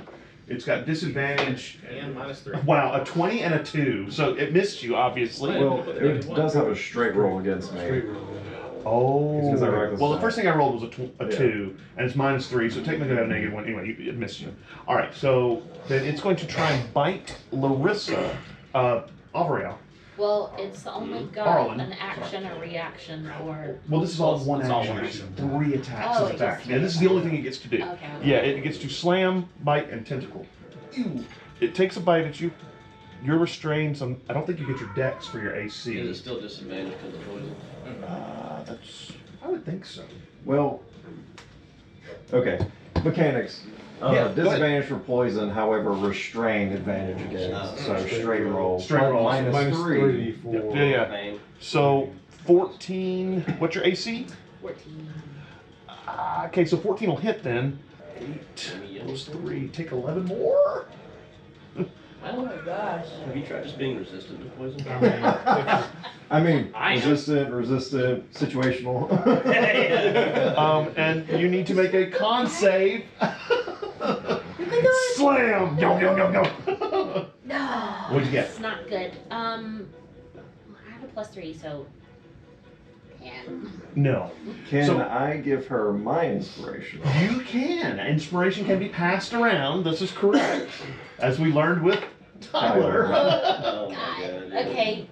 It's got disadvantage. And -3. Wow, a 20 and a 2. So it missed you, obviously. Well, it does have a straight roll against me. Straight roll. Oh. Because I read this Well, the out. first thing I rolled was a Yeah. 2, and it's -3, so technically I have a -1. Anyway, it missed you. All right, so then it's going to try and bite Larissa, Avriel. Well, it's only got Arlen. an action, a reaction, or. Well, this is all one It's all action. one It's action. 3 attacks Oh, of it attack. gets Yeah, this is the only thing it gets to do. Okay. Yeah, it gets to slam, bite, and tentacle. Ew. It takes a bite at you. You're restrained. So I don't think you get your dex for your AC. Is it still disadvantage because of poison? I would think so. Well, okay. Mechanics. Yeah, go ahead. Disadvantage for poison, however, restrained advantage against. So straight roll. Straight roll. Minus Minus 3. 3 for. Yeah. Pain. So 14. What's your AC? 14. Okay, so 14 will hit then. 8 plus 3. Take 11 more. Oh my gosh. Have you tried just being resistant to poison? I mean, I am. resistant, situational. And you need to make a con save. You can do it. Slam! Go, go, go, go. No. What'd you get? It's not good. I have a +3, so. 10. No. Can So- I give her my inspiration? You can. Inspiration can be passed around. This is correct. As we learned with Tyler. Oh my God. god. Okay,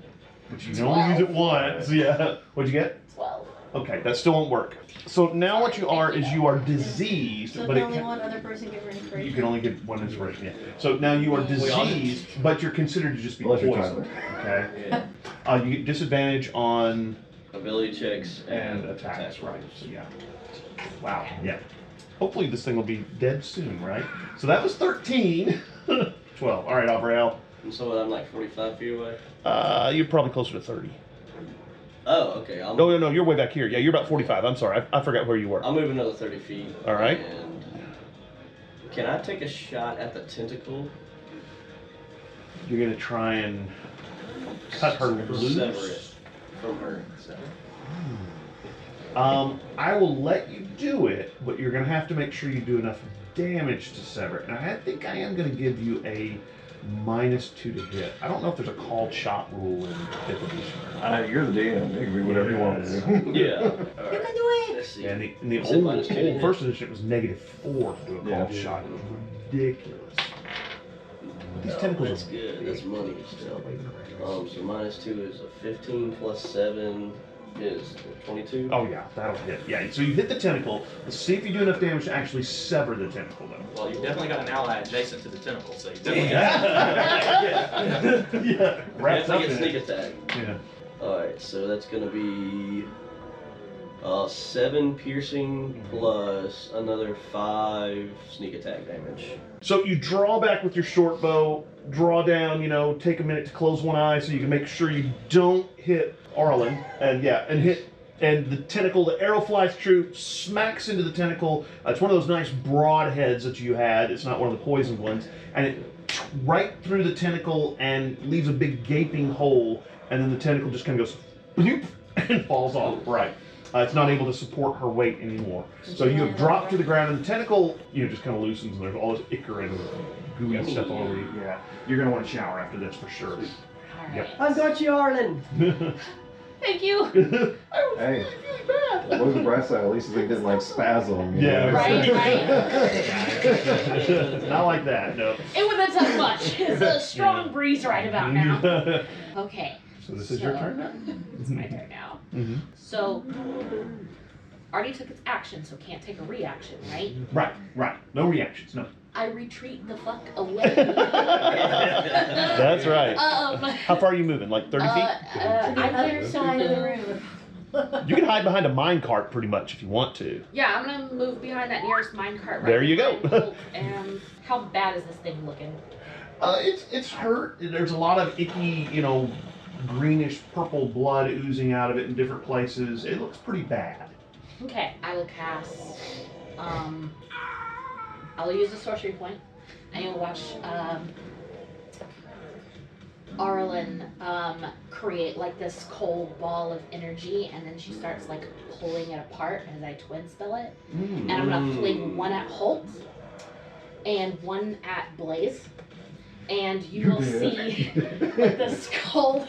But you can only use it once. Yeah. What'd you get? 12. Okay, that still won't work. So now what you are is you are diseased, So but can it only can, one other person give her inspiration? you can only get one inspiration. Yeah. So now you are diseased, but you're considered to just be Bless your poisoned. Okay. Yeah. You get disadvantage on Ability checks and attacks, right? So yeah. Wow. Yeah. Hopefully this thing will be dead soon, right? So that was 13. 12. All right, Avriel. And so I'm like 45 feet away. You're probably closer to 30. Oh, okay. I'll No, you're way back here. Yeah, you're about 45. I'm sorry. I forgot where you were. I'll move another 30 feet. All right. And can I take a shot at the tentacle? You're going to try and cut her Sever loose. it from her. I will let you do it, but you're going to have to make sure you do enough damage to sever it. And I think I am going to give you a -2 to hit. I don't know if there's a called shot rule in 5th edition or not. You're the DM. You can do whatever you want to do. Yeah. You can do it. Let's see. And in the You said old -2 to hit. first edition, it was -4 to do a called Yeah. shot. It was ridiculous. These Oh, tentacles that's are good. big. That's money still. So -2 is a 15 plus 7 is 22. Oh yeah, that'll hit. Yeah, so you hit the tentacle. Let's see if you do enough damage to actually sever the tentacle, though. Well, you've definitely got an ally adjacent to the tentacle, so you definitely Yeah, wrapped up Definitely get in sneak it. attack. Yeah. Alright, so that's gonna be 7 piercing plus another 5 sneak attack damage. So you draw back with your short bow, draw down, take a minute to close one eye so you can make sure you don't hit Arlen, and the tentacle, the arrow flies true, smacks into the tentacle. It's one of those nice broad heads that you had. It's not one of the poisoned ones, and it right through the tentacle and leaves a big gaping hole, and then the tentacle just kind of goes bloop and falls off. Right. It's not able to support her weight anymore. So you have dropped to the ground, and the tentacle, just kind of loosens, and there's all this ichor and gooey stuff all over you. Yeah. You're going to want to shower after this for sure. Alright. Yep. I've got you, Arlen! Thank you. I was Hey. really bad. What was the brass side? At least it didn't like spasm. you Yeah, know? Right, Not like that, no. It wouldn't have done much. It's a strong breeze right about now. So Okay. this is your turn now? It's my turn now. Mm-hmm. So, already took its action, so can't take a reaction, right? Right. No reactions, no. I retreat the fuck away. That's right. How far are you moving? Like 30 feet? To the I'm other going side of the to room. You can hide behind a minecart pretty much if you want to. Yeah, I'm gonna move behind that nearest minecart. Right There you go. behind Holt. And how bad is this thing looking? It's hurt. There's a lot of icky, greenish purple blood oozing out of it in different places. It looks pretty bad. Okay, I will cast. I'll use a sorcery point. And you'll watch Arlen create like this cold ball of energy, and then she starts like pulling it apart as I twin spell it. And I'm gonna fling one at Holt and one at Blaze, and you will see like this cold.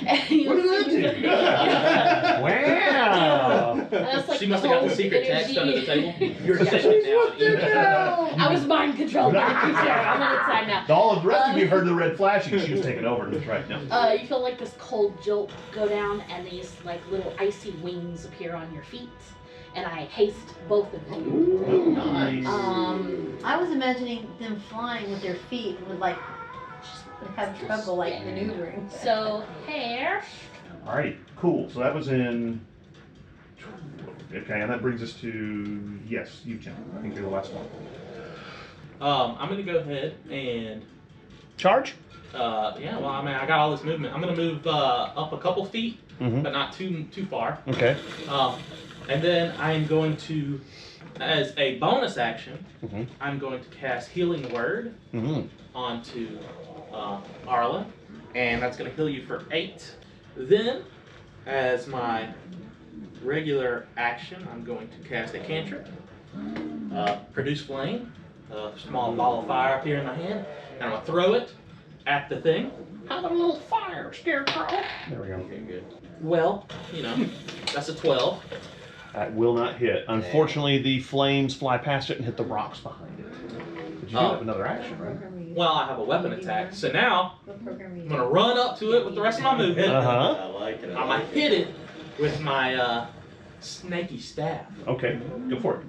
And you'll see Wow! that's like She must have got the cold secret text under the energy. table. You're sitting down. I was mind controlled. I'm on its side now. All of the rest of you heard the red flashing. She was taking over. That's right now. You feel like this cold jolt go down, and these like little icy wings appear on your feet, and I haste both of you. Oh, nice. I was imagining them flying with their feet and would like just have trouble like maneuvering. So hair. Alrighty, cool. So that was in. Okay, and that brings us to yes, you Tim. I think you're the last one. I'm gonna go ahead and Charge. yeah. Well, I mean, I got all this movement. I'm gonna move up a couple feet, but not too far. Okay. And then I'm going to, as a bonus action, Mhm. I'm going to cast Healing Word onto Arla, and that's going to heal you for 8. Then, as my regular action, I'm going to cast a cantrip, Produce Flame, a small ball of fire up here in my hand, and I'm going to throw it at the thing. Have a little fire, Scarecrow. There we go. Okay, good. Well, that's a 12. That will not hit. Unfortunately, the flames fly past it and hit the rocks behind it. But you do have another action, right? Well, I have a weapon attack, so now What program are you I'm gonna run up to it with the rest of my movement. Uh-huh. I like it. I'm gonna hit it with my snaky staff, Okay, go for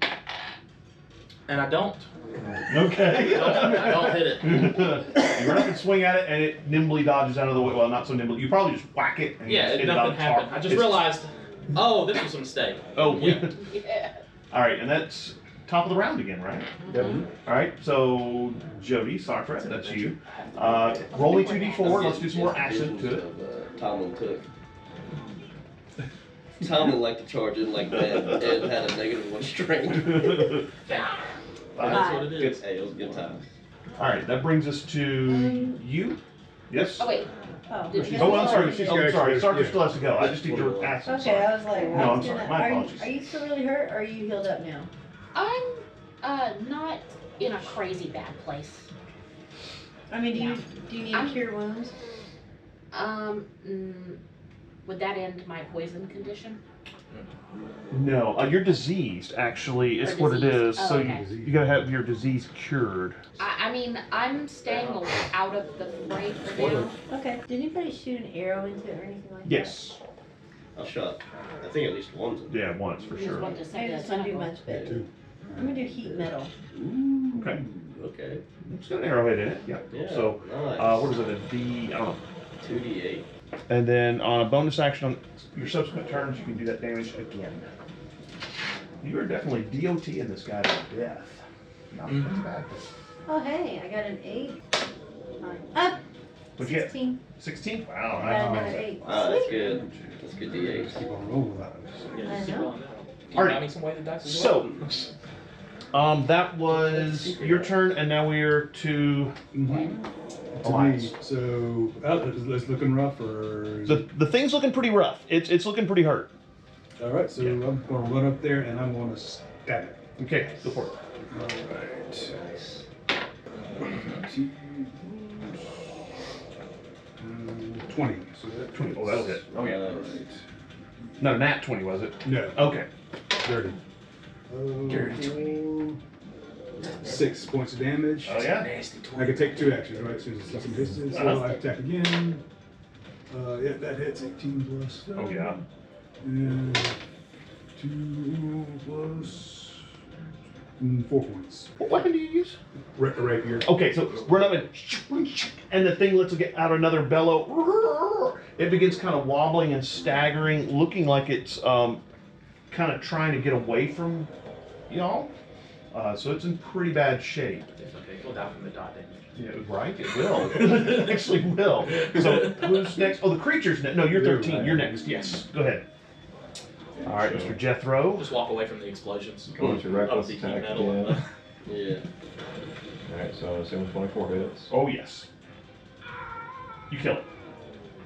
it. and I don't. Okay. I don't hit it. You run up and swing at it, and it nimbly dodges out of the way. Well, not so nimbly. You probably just whack it. And Yeah, it's nothing about happened. I just realized, oh, this was a mistake. Oh, Yeah. Yeah. All right, and that's top of the round again, right? All right, so Jody, Sartre, that's you. Roll me 2d4. Let's do some more acid to it. Tomlin took. Tomlin liked to charge in like that and had a -1 strength. That's what it Good, is. hey, it was a good time. All right, that brings us to you. Yes. Oh wait. Oh, Did you Oh, I'm sorry. She's Oh, got sorry. extra, Sartre yeah. still has to go. I just need your acid. Okay, I was like, No, I'm what's sorry. gonna- My are you- apologies. Are you still really hurt, or are you healed up now? I'm not in a crazy bad place. I mean, do No. you need to I'm- cure wounds? Would that end my poison condition? No, you're diseased. Actually, is Or what it is. diseased. Oh, So okay. you gotta have your disease cured. I mean, I'm staying out of the fray for now. Okay. Did anybody shoot an arrow into it or anything like that? Yes. I shot, I think at least once. Yeah, once for Just sure. want to I send just a don't do tentacle. much, but Two. I'm gonna do heat metal. Okay. Okay. It's got an arrowhead in it. Yeah. Yeah. So, nice. what is it? A D? I don't know. 2d8. And then on a bonus action on your subsequent turns, you can do that damage again. You are definitely DOT in this guy to death. Not that's bad. Oh, hey, I got an 8. 9. What'd you get? 16. 16? Wow. I got Nice. another 8. Ah, that's good. That's good D8. Keep on rolling with that. Yeah, I just keep know. rolling down. Can you Alright. buy me some weighted dice as well? So, that was your turn, and now we're to To Alliance. me, so it's looking rough, or the thing's looking pretty rough. It's looking pretty hurt. all right. So Yeah. I'm gonna run up there and I'm gonna stab it. Okay, go for it. All right. Nice. 20. So that 20. Oh, that'll hit. Oh yeah. All right. No, nat 20 was it? No, Okay. dirty. Dirty. 6 points of damage. Oh yeah. Nasty I can take 2 actions, right? As soon as it's nothing distance, so Uh-huh. I attack again. Yeah, that hits 18 plus. Oh yeah. And 2 plus 4 points. What weapon do you use? Rapier. Okay, so run up and the thing lets it get out another bellow. It begins kind of wobbling and staggering, looking like it's kind of trying to get away from y'all. So it's in pretty bad shape. It's okay. It'll die from the dot damage. Yeah, right, it will. It actually will. So who's next? Oh, the creature's next. No, you're 13. You're next. Yes, go ahead. All right, Mr. Jethro. Just walk away from the explosions. Go into reckless Of the heat attack metal. again. Yeah. Alright, so I'm assuming 24 hits. Oh, yes. You kill it.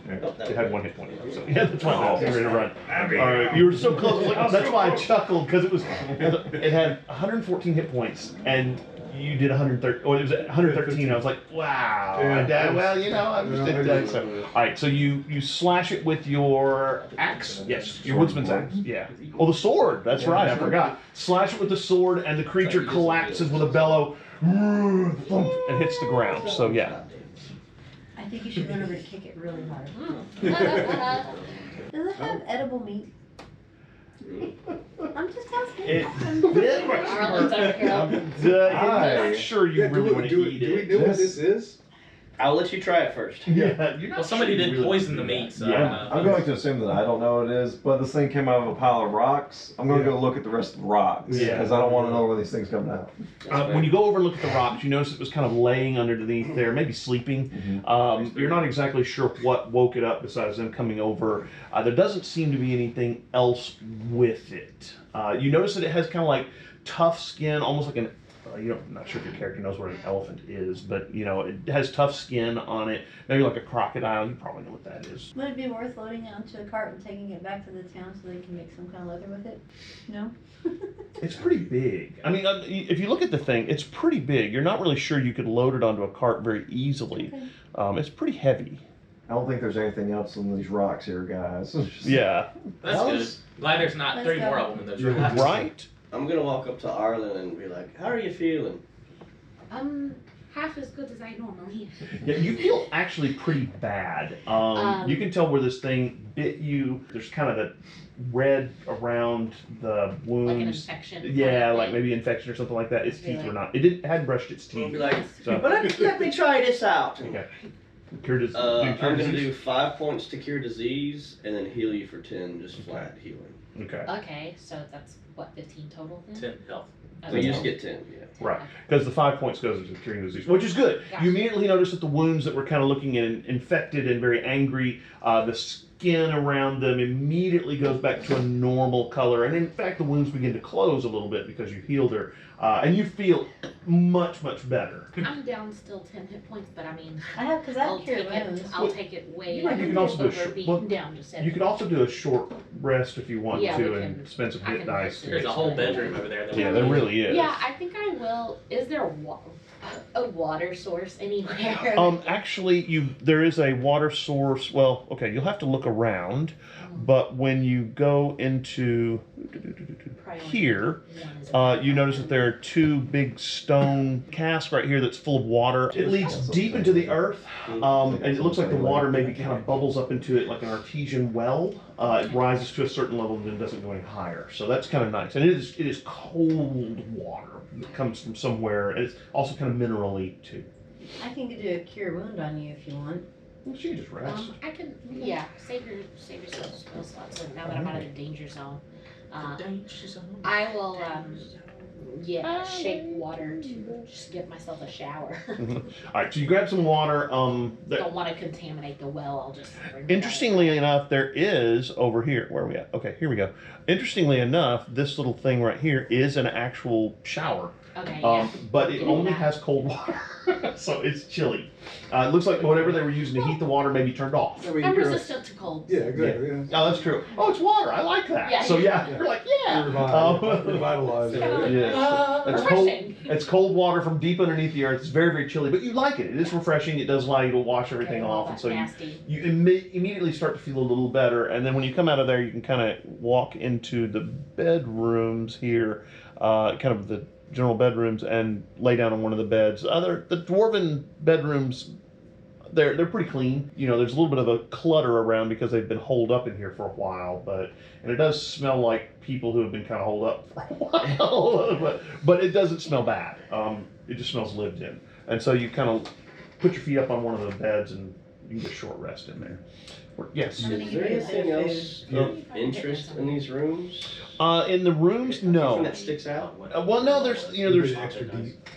Oh, that It was had good. 1 hit point left, so yeah, that's why I was ready to run. All right, you were so close. I was like, oh, that's why I chuckled because it had 114 hit points and you did 130. Oh, it was 113. I was like, wow. Yeah. Well, you know, I'm just did so. All right, so you slash it with your axe. Yes, your woodsman's axe. Yeah. Oh, the sword. That's right. I forgot. Slash it with the sword, and the creature collapses with a bellow and hits the ground. So yeah. I think you should run over to kick it really hard. Mm. Does it have edible meat? I'm just asking. It Arlen's over here. I'm not sure you really want to eat do we it. know what this is? I'll let you try it first. Yeah, you're not Well, somebody sure you did really poison want the to do meat, that. so Yeah. I'm going to assume that I don't know what it is, but this thing came out of a pile of rocks. I'm going to go look at the rest of the rocks Yeah. because I don't want to know where these things come out. When you go over and look at the rocks, you notice it was kind of laying underneath there, maybe sleeping. You're not exactly sure what woke it up besides them coming over. There doesn't seem to be anything else with it. You notice that it has kind of like tough skin, almost like an I'm not sure if your character knows what an elephant is, but it has tough skin on it. Maybe like a crocodile. You probably know what that is. Would it be worth loading it onto a cart and taking it back to the town so they can make some kind of leather with it? No? It's pretty big. I mean, if you look at the thing, it's pretty big. You're not really sure you could load it onto a cart very easily. Okay. It's pretty heavy. I don't think there's anything else in these rocks here, guys. Yeah. That's good. Glad there's not Let's 3 go. more of them in those rooms. Right? I'm gonna walk up to Arlen and be like, "How are you feeling?" Half as good as I normally. Yeah, you feel actually pretty bad. You can tell where this thing bit you. There's kind of the red around the wounds. Like an infection. Yeah, like maybe infection or something like that. Its teeth Really? were not. It hadn't brushed its I'll teeth. be like, So, "But let me try this out." okay. Cure dis- I'm cure gonna disease? do 5 points to cure disease and then heal you for 10, just flat healing. Okay. Okay, so that's what, 15 total then? 10 health. So you just get 10, yeah. Right. Because the 5 points goes into curing disease, which is good. Gotcha. You immediately notice that the wounds that were kind of looking infected and very angry, the skin around them immediately goes back to a normal color. And in fact, the wounds begin to close a little bit because you healed her. And you feel much, much better. I'm down still 10 hit points, but I mean, Because I I'll have cure take it. wounds. I'll take it way You can also do a over short- being well, down to 7. You could also do a short rest if you want Yeah, to we and can- spend some I hit can dice. rest it. There's a whole bedroom over there. That Yeah, we there can really is. Yeah, I think I will. Is there a water source anywhere? Actually, there is a water source. Well, okay, you'll have to look around, but when you go into here, you notice that there are 2 big stone casks right here that's full of water. It leads deep into the earth, and it looks like the water maybe kind of bubbles up into it like an artesian well. It rises to a certain level and then doesn't go any higher. So that's kind of nice. And it is cold water that comes from somewhere, and it's also kind of minerally too. I can do a cure wound on you if you want. Well, she can just rest. I can, save yourself spell slots. So now that I'm out of the danger zone, I will, shake water to just give myself a shower. All right, so you grab some water. Don't want to contaminate the well. I'll just. bring it Interestingly enough, there is over here. Where are we at? Okay, here we go. Interestingly enough, this little thing right here is an actual shower. Okay, yeah. But it Getting only that. has cold water, so it's chilly. It looks like whatever they were using to heat the water maybe turned off. I mean, I'm you're- resistant to cold. Yeah, exactly. Yeah. Oh, that's true. Oh, it's water. I like that. Yeah. So yeah, you're like, yeah. Revitalize. Yeah. It's cold. Refreshing. It's cold water from deep underneath the earth. It's very, very chilly, but you like it. It is refreshing. It does allow you to wash everything Getting all off, and that so nasty. you immediately start to feel a little better. And then when you come out of there, you can kind of walk into the bedrooms here, kind of the general bedrooms, and lay down on one of the beds. The dwarven bedrooms. They're pretty clean. You know, there's a little bit of a clutter around because they've been holed up in here for a while, and it does smell like people who have been kind of holed up for a while, but it doesn't smell bad. It just smells lived in. And so you kind of put your feet up on one of the beds and you can get a short rest in there. Yes. I'm gonna Is give there you a bit anything of else food. of interest in these rooms? In the rooms, Anything no. that sticks out? Well, no, there's You there's get an extra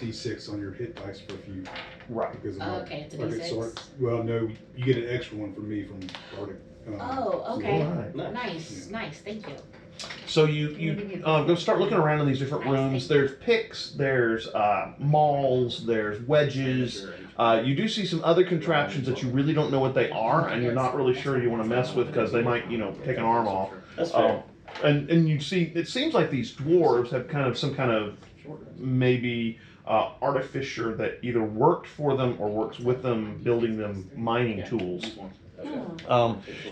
D6 on your hit dice for if you right. because of Oh, my- okay, it's a like D6. sort- well, no, you get an extra one from me from Arctic. Oh, okay. Right. Nice, thank you. So you go start looking around in these different rooms. There's picks, there's mauls, there's wedges. You do see some other contraptions that you really don't know what they are, and you're not really sure you want to mess with because they might, take an arm off. That's fair. And you see, it seems like these dwarves have kind of some kind of maybe artificer that either worked for them or works with them, building them mining tools.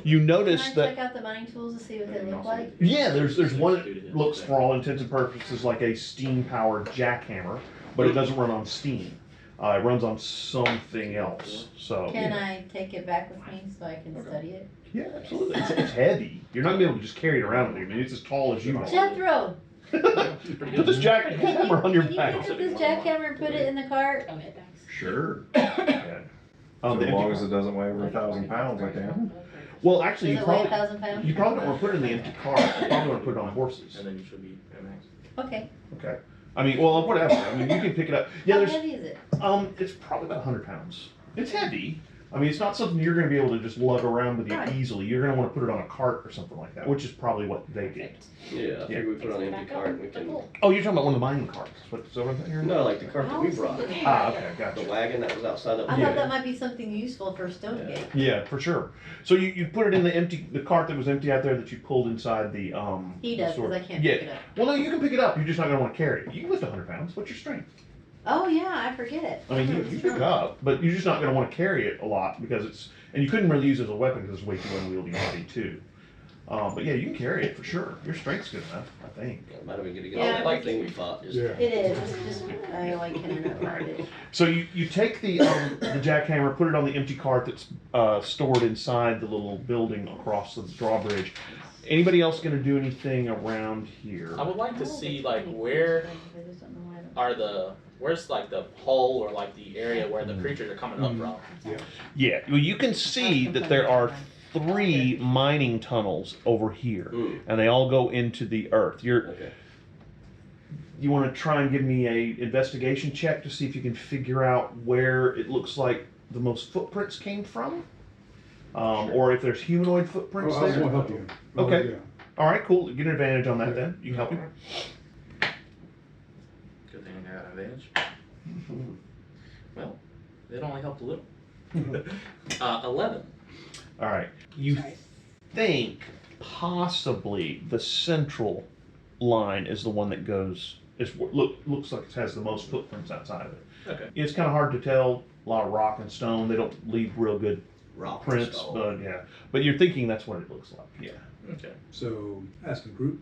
You notice Can I that. check out the mining tools to see what they look like? Yeah, there's one that looks for all intents and purposes like a steam-powered jackhammer, but it doesn't run on steam. It runs on something else. So Can I take it back with me so I can study it? yeah, absolutely. It's heavy. You're not gonna be able to just carry it around with you. I mean, it's as tall as you are. Jethro, Put this jackhammer on your can you back. pick up this jackhammer and put it in the cart? Oh, hit dice. Sure. Yeah. As The long empty- as it doesn't weigh over 1,000 pounds, I can. well, actually, Does you it weigh probably 1,000 pounds? you probably don't want to put it in the empty cart. You probably want to put it on horses. And then you should be at max. Okay. Okay. I mean, well, whatever. I mean, you can pick it up. Yeah, How there's heavy is it? it's probably about 100 pounds. It's heavy. I mean, it's not something you're going to be able to just lug around with you Right. easily. You're going to want to put it on a cart or something like that, which is probably what they did. Yeah, I think we put it on an empty cart and we can. Oh, you're talking about one of the mining carts. Is that what I'm hearing? No, like the cart that we brought. Ah, okay, The gotcha. wagon that was outside of. I Yeah. thought that might be something useful for Stonegate. Yeah, for sure. So you put it in the cart that was empty out there that you pulled inside the He the does, store. because I can't Yeah. pick it up. Well, no, you can pick it up. You're just not going to want to carry it. You can lift 100 pounds. What's your strength? Oh, yeah, I forget it. I mean, you pick it up, but you're just not going to want to carry it a lot because and you couldn't really use it as a weapon because it's way too unwieldy body too. But yeah, you can carry it for sure. Your strength's good enough, I think. It might have been good to get Yeah, all that thing we fought. Just, Yeah. It is. It's just, I can't find it. So you take the jackhammer, put it on the empty cart that's stored inside the little building across the drawbridge. Anybody else going to do anything around here? I would like to see like where's like the hole or like the area where the creatures are coming up from. Yeah, well, you can see that there are 3 mining tunnels over here, and they all go into the earth. okay. You want to try and give me a investigation check to see if you can figure out where it looks like the most footprints came from, or if there's humanoid footprints I was there. going to help you. Okay. Yeah. All right, cool. Get an advantage on that then. You can help me. Good thing I got an advantage. Well, it only helped a little. 11. All right. You think possibly the central line is the one that goes. Looks like it has the most footprints outside of it. Okay. It's kind of hard to tell. A lot of rock and stone. They don't leave real good Rock prints, stone. but yeah. But you're thinking that's what it looks like. Yeah. Okay. So, ask the group.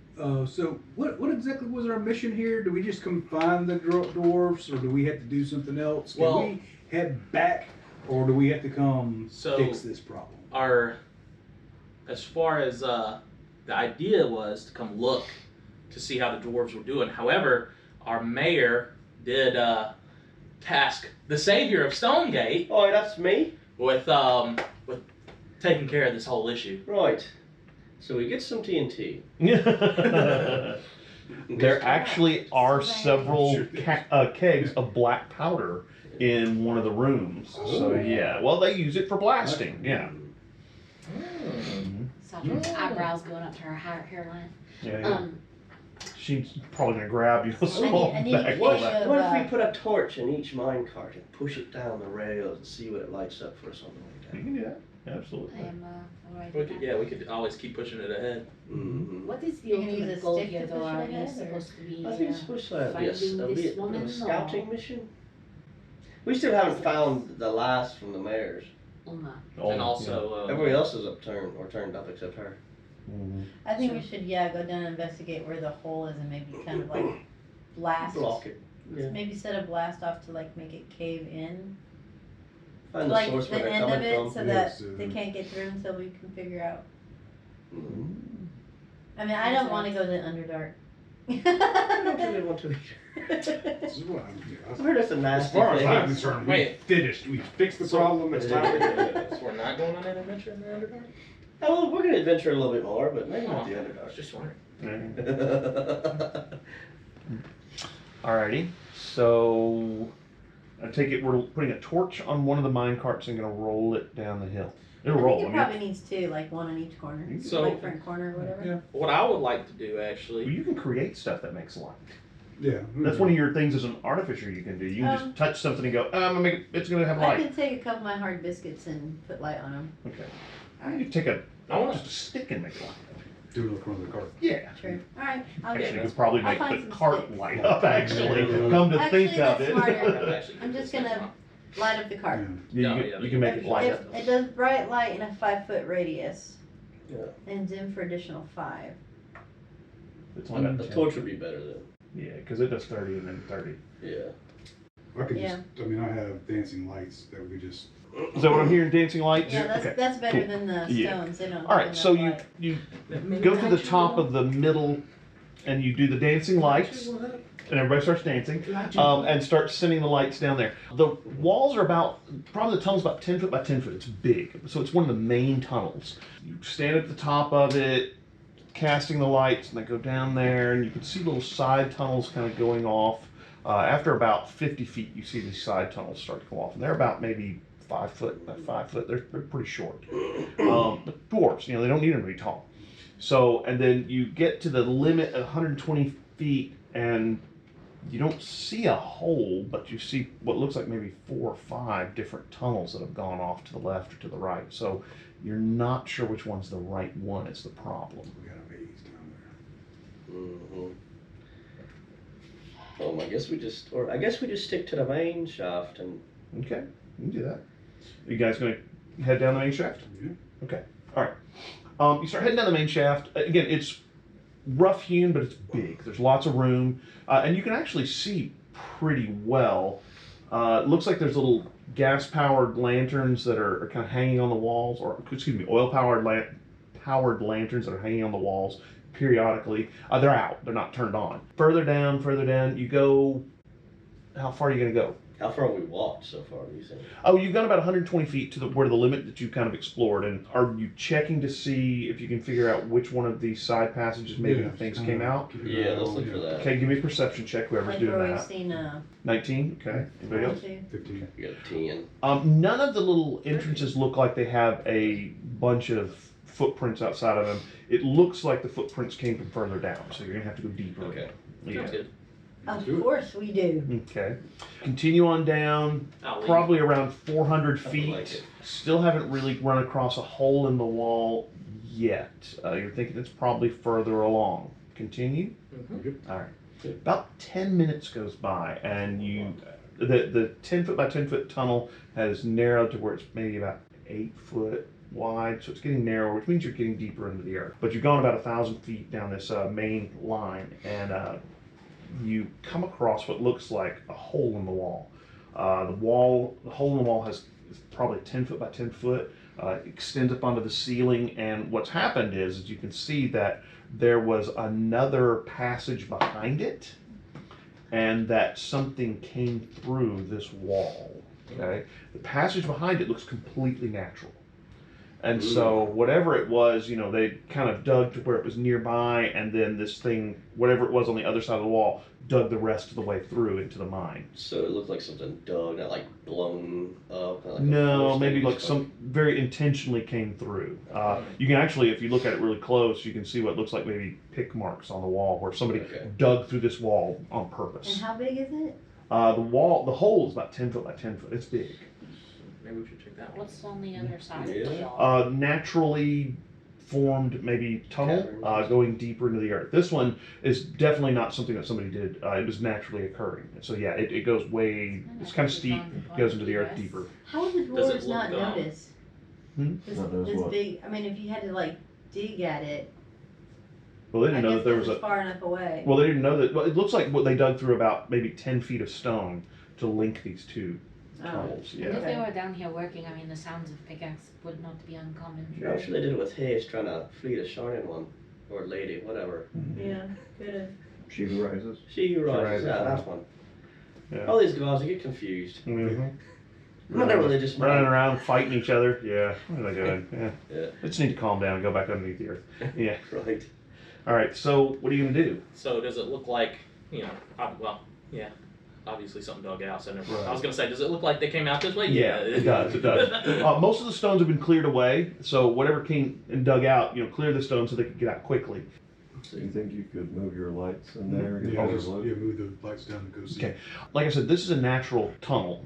So, what exactly was our mission here? Do we just come find the dwarves, or do we have to do something else? Can Well- we head back, or do we have to come So- fix this problem? As far as the idea was to come look to see how the dwarves were doing. However, our mayor did task the savior of Stonegate Oh, that's me? with taking care of this whole issue. Right. So we get some TNT. There actually are several kegs of black powder in one of the rooms. So yeah, well they use it for blasting. Yeah. Sadra's eyebrows going up to her hairline. Yeah. she's probably gonna grab you. I need back What, picture that. of, what if we put a torch in each minecart and push it down the rails and see what it lights up for or something like You that? can do that. Absolutely. I am alright. We could, yeah, we could always keep pushing it ahead. Mm-hmm. What is the You can use ultimate a goal stick here, to though? push it Are you ahead, or- supposed to be? I think it's supposed to be a, finding a, this a woman, scouting or- mission. We still haven't found the last from the mares. Oh, no. Oh, And also, Everybody else is upturned or turned up except her. Mhm. I think we should, go down and investigate where the hole is and maybe kind of like blast. Block it. Yeah. Maybe set a blast off to like make it cave in. Find the Like source the where they're end of coming it from. so Yes, that they can't get through until we can figure out. Mhm. I mean, I don't want to go to Underdark. I don't really want to either. This is what I've heard it's a as nasty far as I'm thing. concerned, Wait. we finished. We fixed the problem. It's time to so we're not going on an adventure in the Underdark? Oh, well, we're gonna adventure a little bit more, but maybe not the I was Underdark. just wondering. Yeah. Alrighty. So I take it we're putting a torch on one of the mine carts and gonna roll it down the hill. It'll I roll. think it I mean, probably needs two, like one in each corner. So- like front corner or whatever. Yeah. What I would like to do actually, you can create stuff that makes light. Yeah. That's one of your things as an artificer you can do. You can just touch something and go, I'm gonna make it, it's gonna have I light. can take a couple of my hard biscuits and put light on them. Okay. You can take just a stick and make light. Do it on the corner of the cart. Yeah. True. All right. I'll Actually, get you it. could probably I'll make find the some cart sticks. light up, actually. Come to Actually, think of that's it. smarter. Actually, I'm just gonna light up the cart. Yeah, you can make it light up. It does bright light in a 5-foot radius. Yeah. And dim for additional 5. It's only about The 10. torch would be better then. Yeah, because it does 30 and then 30. Yeah. I could Yeah. just, I mean, I have dancing lights that we could just, Is that what I'm hearing? Dancing lights? Yeah, that's Okay. that's better cool. than the Yeah. stones. They don't. All right, have so enough you light. go to the top of the middle and you do the dancing lights, and everybody starts dancing, and start sending the lights down there. The walls are probably the tunnel's about 10 foot by 10 foot. It's big, so it's one of the main tunnels. You stand at the top of it, casting the lights, and they go down there, and you can see little side tunnels kind of going off. After about 50 feet, you see these side tunnels start to go off, and they're about maybe 5 foot by 5 foot. They're pretty short. But dwarves, they don't need them to be tall. So, and then you get to the limit at 120 feet, and you don't see a hole, but you see what looks like maybe 4 or 5 different tunnels that have gone off to the left or to the right. So you're not sure which one's the right one is the problem. we got a maze down there. Mm-hmm. I guess we just stick to the main shaft and. Okay, you can do that. Are you guys gonna head down the main shaft? Yeah. Okay, all right. You start heading down the main shaft. Again, it's rough hewn, but it's big. There's lots of room, and you can actually see pretty well. It looks like there's little gas-powered lanterns that are kind of hanging on the walls, or excuse me, oil-powered lanterns that are hanging on the walls periodically. They're out. They're not turned on. Further down, you go. How far are you going to go? How far have we walked so far, do you think? Oh, you've gone about 120 feet to the limit that you kind of explored. And are you checking to see if you can figure out which one of these side passages maybe the things came out? Yeah, let's look for that. Okay, give me a perception check, whoever's Like doing where we've that. seen 19, okay. Anybody else? 15. We got a 10. None of the little entrances look like they have a bunch of footprints outside of them. It looks like the footprints came from further down, so you're gonna have to go deeper. Okay. Yeah. Sounds good. Of Do it. course we do. Okay. Continue on down, I'll leave. probably around 400 I feet. like it. Still haven't really run across a hole in the wall yet. You're thinking it's probably further along. Continue. All right. Good. About 10 minutes goes by, and the 10 foot by 10 foot tunnel has narrowed to where it's maybe about 8 foot wide, so it's getting narrower, which means you're getting deeper into the earth. But you've gone about 1,000 feet down this main line, and you come across what looks like a hole in the wall. The hole in the wall is probably 10 foot by 10 foot, extends up onto the ceiling, and what's happened is you can see that there was another passage behind it, and that something came through this wall. Okay, the passage behind it looks completely natural, And so whatever it was, you know, they kind of dug to where it was nearby, and then this thing, whatever it was on the other side of the wall, dug the rest of the way through into the mine. So it looked like something dug, not like blown up. Not like a No, force maybe thing, like just some very intentionally came through. You can actually, if you look at it really close, you can see what looks like maybe pick marks on the wall where somebody Okay. dug through this wall on And purpose. how big is it? The hole is about 10 foot by 10 foot. It's big. Maybe we should check that one. What's on the other side of Yeah. the wall? Naturally formed maybe tunnel Caverns. going deeper into the earth. This one is definitely not something that somebody did. It was naturally occurring. So yeah, it goes way, it's kind of steep, goes into the earth deeper. How would the Does it dwarves look, not notice? Hmm? This, Not notice this what? big, I mean, if you had to like dig at it, Well, they I didn't know guess that there it was was a, far enough away. well, they didn't know that, well, it looks like what they dug through about maybe 10 feet of stone to link these two Oh. tunnels. And Yeah. if they were down here working, I mean, the sounds of pickaxe would not be uncommon. I'm sure they did it with haste, trying to flee the shining one. Or lady, whatever. Yeah, could have. She who rises. She who rises. rises, Yeah, yeah. that's one. Yeah. All these gods, I get confused. Mm-hmm. I'm not a religious Running man. around fighting each other. Yeah. What are they doing? Yeah. Yeah. They just need to calm down and go back underneath the earth. Yeah. Right. All right. So what are you gonna do? So does it look like, you know, yeah, obviously something dug out. So never, Right. I was gonna say, does it look like they came out this way? Yeah, it does. It does. Most of the stones have been cleared away, so whatever came and dug out, you know, clear the stone so they could get out quickly. Do you think you could move your lights in there? and get Yeah, all just, the loot? yeah, move the lights down and go see. Okay. Like I said, this is a natural tunnel.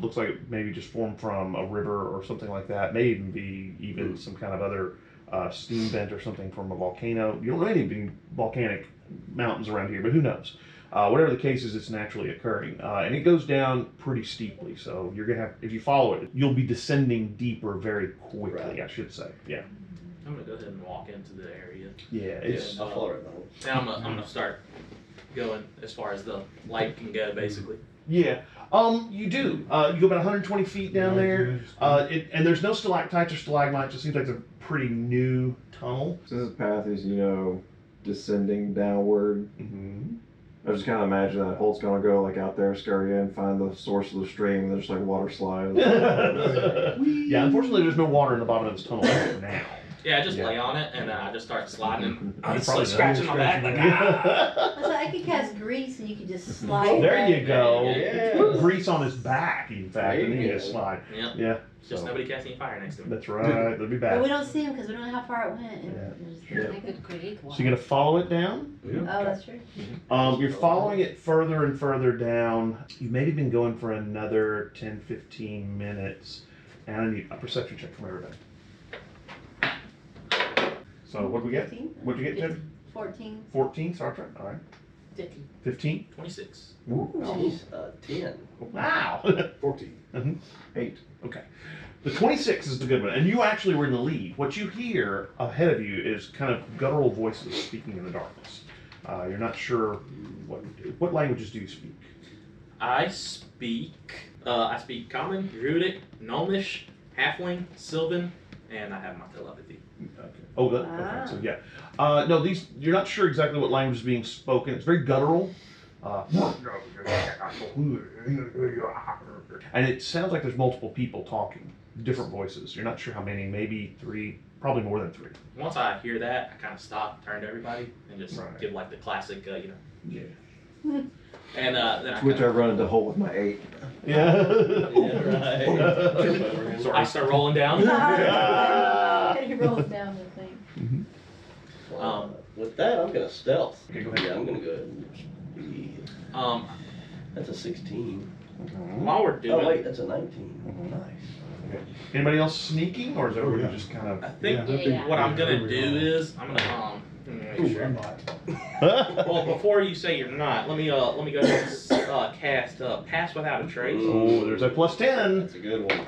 Looks like it maybe just formed from a river or something like that. May even be some kind of other steam vent or something from a volcano. You don't know any volcanic mountains around here, but who knows? Whatever the case is, it's naturally occurring, and it goes down pretty steeply. So you're gonna have, if you follow it, you'll be descending deeper very quickly. Right. I should say. Yeah. I'm gonna go ahead and walk into the area. Yeah. It's I'll follow it down. And I'm gonna start going as far as the light can go, basically. yeah. You do. You go about 120 feet down there. And there's no stalactites or stalagmites. It seems like it's a pretty new tunnel. So this path is, descending downward. Mm-hmm. I just kind of imagine that Holt's gonna go like out there, scurry in, find the source of the stream, and there's just like water slide. Yeah, unfortunately, there's no water in the bottom of this tunnel now. Yeah, I just Yeah. lay on it and then I just start sliding. I'm You just probably like scratching my back. Like, ah. So I could cast grease and you could just slide. There back. you go. Yeah. Put grease on his back, in fact, and then you just slide. Yep. Yeah. Just So, nobody cast any fire next to me. that's right. That'd be But bad. we don't see him because we don't know how far it went. And Yeah. it's- They could create one. So you're gonna follow it down. Oh, that's true. You're following it further and further down. You've maybe been going for another 10, 15 minutes, and I need a perception check from everybody. So what do we get? 15? What'd you get, Jim? 14. 14, Star Trek. All right. 50. 15. 26. Jeez, 10. Wow. 14. 8. Okay. The 26 is the good one, and you actually were in the lead. What you hear ahead of you is kind of guttural voices speaking in the darkness. You're not sure what languages do you speak? I speak Common, Druidic, Gnomish, Halfling, Sylvan, and I have my telepathy. Okay. Oh, that, okay. So yeah. No, these you're not sure exactly what language is being spoken. It's very guttural. And it sounds like there's multiple people talking, different voices. You're not sure how many, maybe 3, probably more than 3. Once I hear that, I kind of stop, turn to everybody, and just Right. give like the classic, Yeah. And then I Which I kinda, run into Holt with my 8. Yeah. I start rolling down. He rolls down the thing. With that, I'm gonna stealth. Okay, go ahead. Yeah, I'm gonna go ahead and speed. That's a 16. While we're doing, Oh wait, that's a 19. Nice. Anybody else sneaking, or is everybody yeah. just kind of? I think Yeah. what I'm gonna Yeah. do is I'm gonna let me make Ooh, sure. I'm not. Well, before you say you're not, let me go ahead and cast Pass Without a Trace. Oh, there's a +10. That's a good one.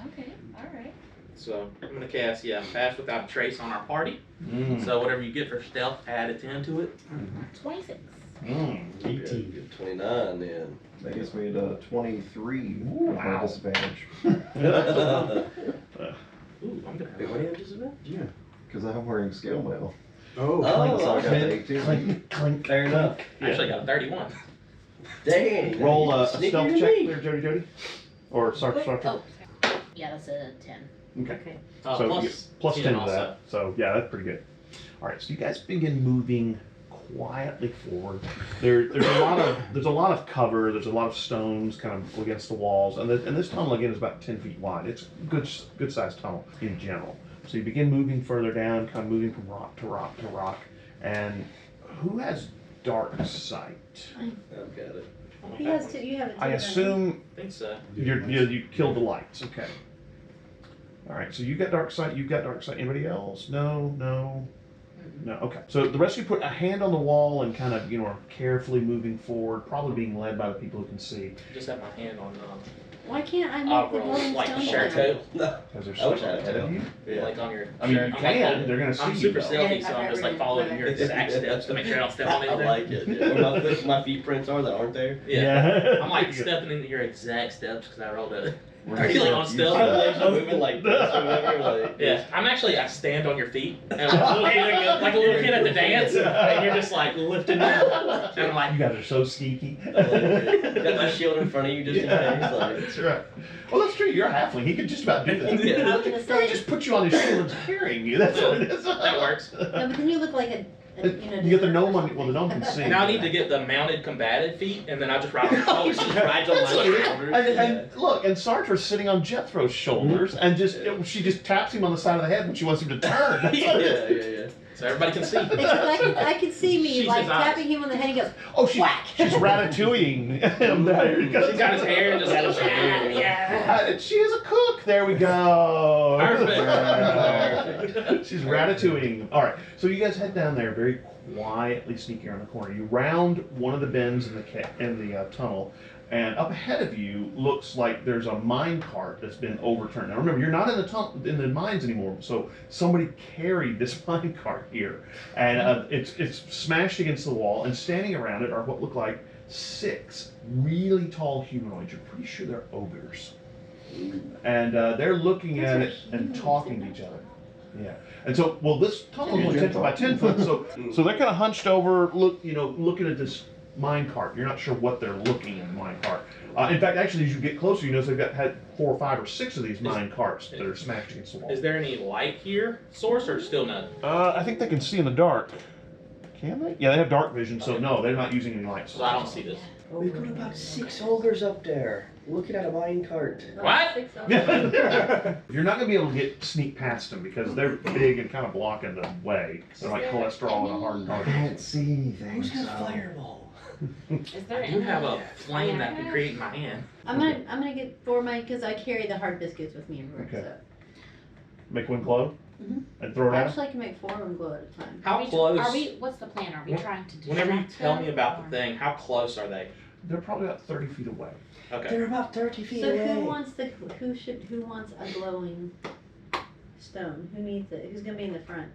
Okay, alright. So I'm gonna cast Pass Without a Trace on our party. So whatever you get for stealth, add a 10 to it. 26. 18. Good 29 then. That gets me to 23 with my Wow. disadvantage. Ooh, I'm gonna Wait, have what do you have disadvantage? Yeah. Because I'm wearing scale mail. Oh. Oh, So I got the Clink, 18. clink, clink. Fair enough. I actually got a 31. Dang. Roll a Sneaky stealth to check me. there, Jody. Or Sartre. Oh, Yeah, that's a 10. Okay. Okay. So Plus you get plus 10 to also. that. So yeah, that's pretty good. All right, so you guys begin moving quietly forward. There's a lot of cover. There's a lot of stones kind of against the walls, and this tunnel again is about 10 feet wide. It's a good sized tunnel in general. So you begin moving further down, kind of moving from rock to rock to rock. And who has dark sight? I've got it. He has to. You have it too. I don't you? assume I think so. you killed the lights. Okay. All right. So you got dark sight. You've got dark sight. Anybody else? No. No. Okay. So the rest of you put a hand on the wall and kind of are carefully moving forward, probably being led by the people who can see. Just have my hand on Why can't I make the overall, glowing like stone shirt down? toe, No. Because they're I so wish I had a ahead of tail. you. Yeah. like on your. I mean, you shirt. I'm can. like, They're gonna see I'm you. super though. stealthy, Yeah, so I'm I've just like heard following it. your exact steps to make sure I don't step on I anything. like it. Yeah. Where my feet prints are that aren't there. Yeah. I'm like Pretty good. stepping into your exact steps because I rolled a. We're Are you like on used stealth? My to legs are moving like this or whatever. Like, Yeah, I stand on your feet, and like a little kid at the dance, and you're just like lifting them, and I'm like, You guys are so sneaky. I like it. Got my shield in front of you just in case. Like, That's right. Well, that's true. You're a halfling. He could just about do that. Yeah. I was gonna He say. just put you on his shield and carrying you. That's what it is. that works. No, but then you look like a You get the gnome on. Well, the gnome can see. Now I need to get the mounted combative feet, and then I just ride on your shoulders. She just rides on That's what it my is. shoulders. And look, and Sartra's sitting on Jethro's shoulders, and she just taps him on the side of the head when she wants him to turn. That's what it is. yeah. So everybody can see. Except I could see me She's like his eyes. tapping him on the head. He goes, Oh, she's whack. ratatouilleing him there. She's got his hair and just yeah. She is a cook. There we go. Perfect. She's ratatouilleing. All right. So you guys head down there, very quietly sneaking around the corner. You round one of the bends in the tunnel, and up ahead of you looks like there's a mine cart that's been overturned. Now remember, you're not in the mines anymore, so somebody carried this mine cart here, and it's smashed against the wall, and standing around it are what look like 6 really tall humanoids. You're pretty sure they're ogres, and they're looking Those at are it and humanoids, talking to they're each not other. Yeah, and so this tunnel is only 10 foot by 10 foot, so Mm. they're kind of hunched over, looking at this mine cart. You're not sure what they're looking in the mine cart. In fact, actually, as you get closer, you notice they've had 4 or 5 or 6 of these mine carts that are smashed against the wall. Is there any light here, source, or still none? I think they can see in the dark. Can they? Yeah, they have dark vision, so no, they're not using any lights. So I don't see this. We've got about 6 ogres up there looking at a mine cart. What? You're not going to be able to get sneak past them because they're big and kind of blocking the way. They're like cholesterol and a hard I target. can't see anything. Who's got a so- fireball? Is there I do any? have a flame that can create in my hand. I'm gonna get for my because I carry the hard biscuits with me everywhere. Okay. So. Make one glow Mhm. and throw it out. Actually, I can make 4 of them glow at a time. How Are close? we? What's the plan? Are we trying to? Whenever you distract tell them, me about or- the thing, how close are they? They're probably about 30 feet away. Okay. They're about 30 feet So away. who wants a glowing stone? Who needs it? Who's gonna be in the front?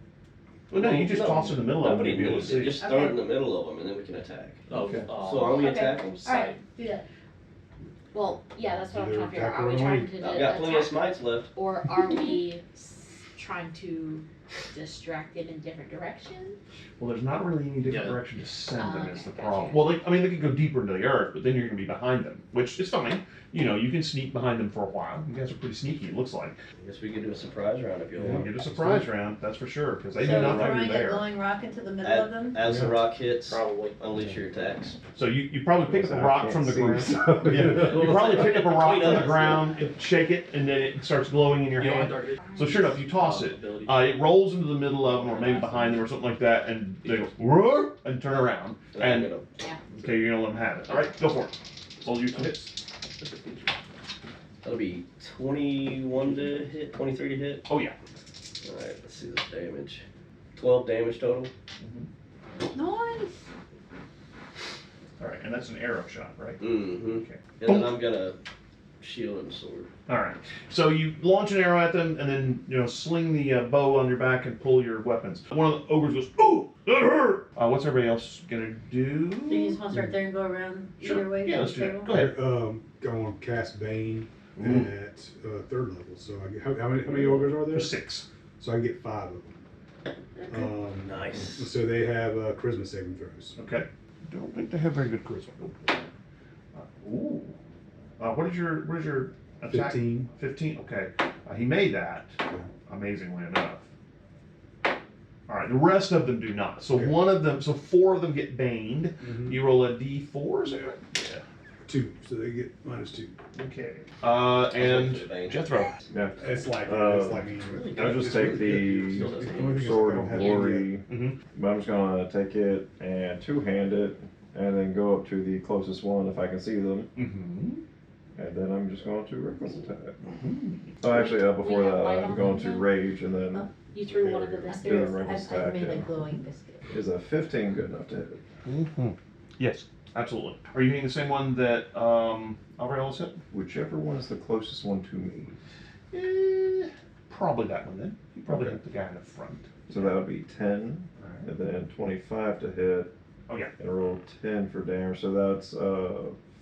Well, no, you just No, toss it in the middle of them Nobody and you'll be able to needs it. see. Just throw it Okay. in the middle of them and then we can attack. Okay. So are we Okay. attacking? Alright, do that. Well, yeah, that's what I'm Either trying to figure out. attack Are or we trying to I've got plenty of attack, smites left. or are we trying to distract them in different directions? Well, there's not really any different Yeah. direction to send them Okay, is the gotcha. problem. Well, they could go deeper into the earth, but then you're going to be behind them, which is fine. You can sneak behind them for a while. You guys are pretty sneaky, it looks like. I guess we could do a surprise round if you We'll want. get a surprise round, that's for sure, because they do So not know throwing you're a there. glowing rock into the middle of them? As the rock hits, Probably. unleash your attacks. So you probably pick up a I rock can't from the see, ground. so- Yeah, you probably pick up a rock Between from the us, ground, shake it, and then it starts glowing in your You know hand. what dark So sure enough, you toss it. ability. It rolls into the middle of them, or maybe behind them, or something like that, and they go "Roar," and turn around. And I'm And gonna, okay, you're gonna let them have it. All right, go for it. Roll your hits. that'll be 21 to hit, 23 to hit. Oh yeah. Alright, let's see this damage. 12 damage total. Nice. All right, and that's an arrow shot, right? Mm-hmm. Okay. And then I'm gonna shield and sword. All right. So you launch an arrow at them, and then sling the bow on your back and pull your weapons. One of the ogres goes, "Ooh, that hurt!" What's everybody else gonna do? Do you just want to start there and go around Sure. either way? Yeah, down let's the do that. table? Go ahead. I want to cast Bane Ooh. at 3rd level. So I get, how many ogres are there? There's 6. So I can get 5 of them. Nice. So they have charisma saving throws. Okay. Don't think they have very good charisma. Ooh. What is your Attack 15. 15. Okay, he made that. Amazingly enough. All right, the rest of them do not. So Okay. so 4 of them get baned. Mhm. You roll a d4, is that right? Yeah. 2, so they get -2. Okay. waiting for the And bane. Jethro. Yeah. It's like I'll just take the Sword of Glory, but I'm just gonna take it and two-hand it, and then go up to the closest one if I can see them, Mm-hmm. and then I'm just going to reckless attack. Mm-hmm. Oh, actually, before We have that, light I'm on going them to now? rage, and then You threw one of the I biscuits. Yeah, threw- reckless I attack, made a yeah. glowing biscuit. is a 15 good enough to hit? Mm-hmm. Yes, absolutely. Are you hitting the same one that Avril hit? Whichever one is the closest one to me. Probably that one then. You probably Okay. hit the guy in the front. So that would be 10, All and right. then 25 to hit. Oh, yeah. And roll 10 for damage, so that's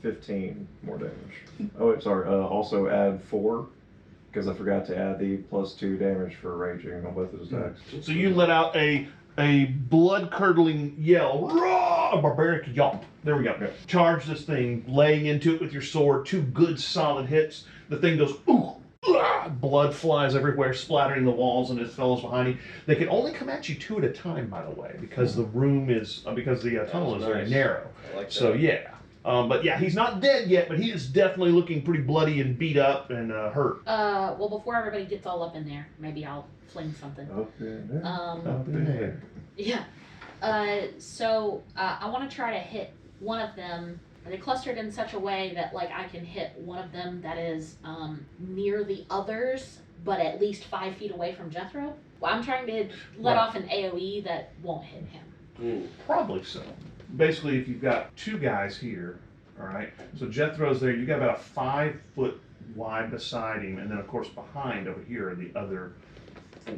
15 more damage. Oh, wait, sorry. Also add 4, because I forgot to add the +2 damage for raging on both of his attacks. So you let out a blood-curdling yell, raw, a barbaric yelp. There we go. Yeah. Charge this thing, laying into it with your sword. 2 good solid hits. The thing goes, ooh, ah, blood flies everywhere, splattering the walls and his fellows behind you. They can only come at you 2 at a time, by the way, because the room is, because the tunnel is very nice. narrow. I like that. So yeah. But yeah, he's not dead yet, but he is definitely looking pretty bloody and beat up and hurt. Well, before everybody gets all up in there, maybe I'll fling something. Up in there. Um, Up in there. yeah. So I want to try to hit one of them. They're clustered in such a way that like I can hit one of them that is near the others, but at least 5 feet away from Jethro. Well, I'm trying to let Right. off an AOE that won't hit him. Mm. Probably so. Basically, if you've got 2 guys here, all right, so Jethro's there, you got about a 5 foot wide beside him, and then of course behind over here are the other 4.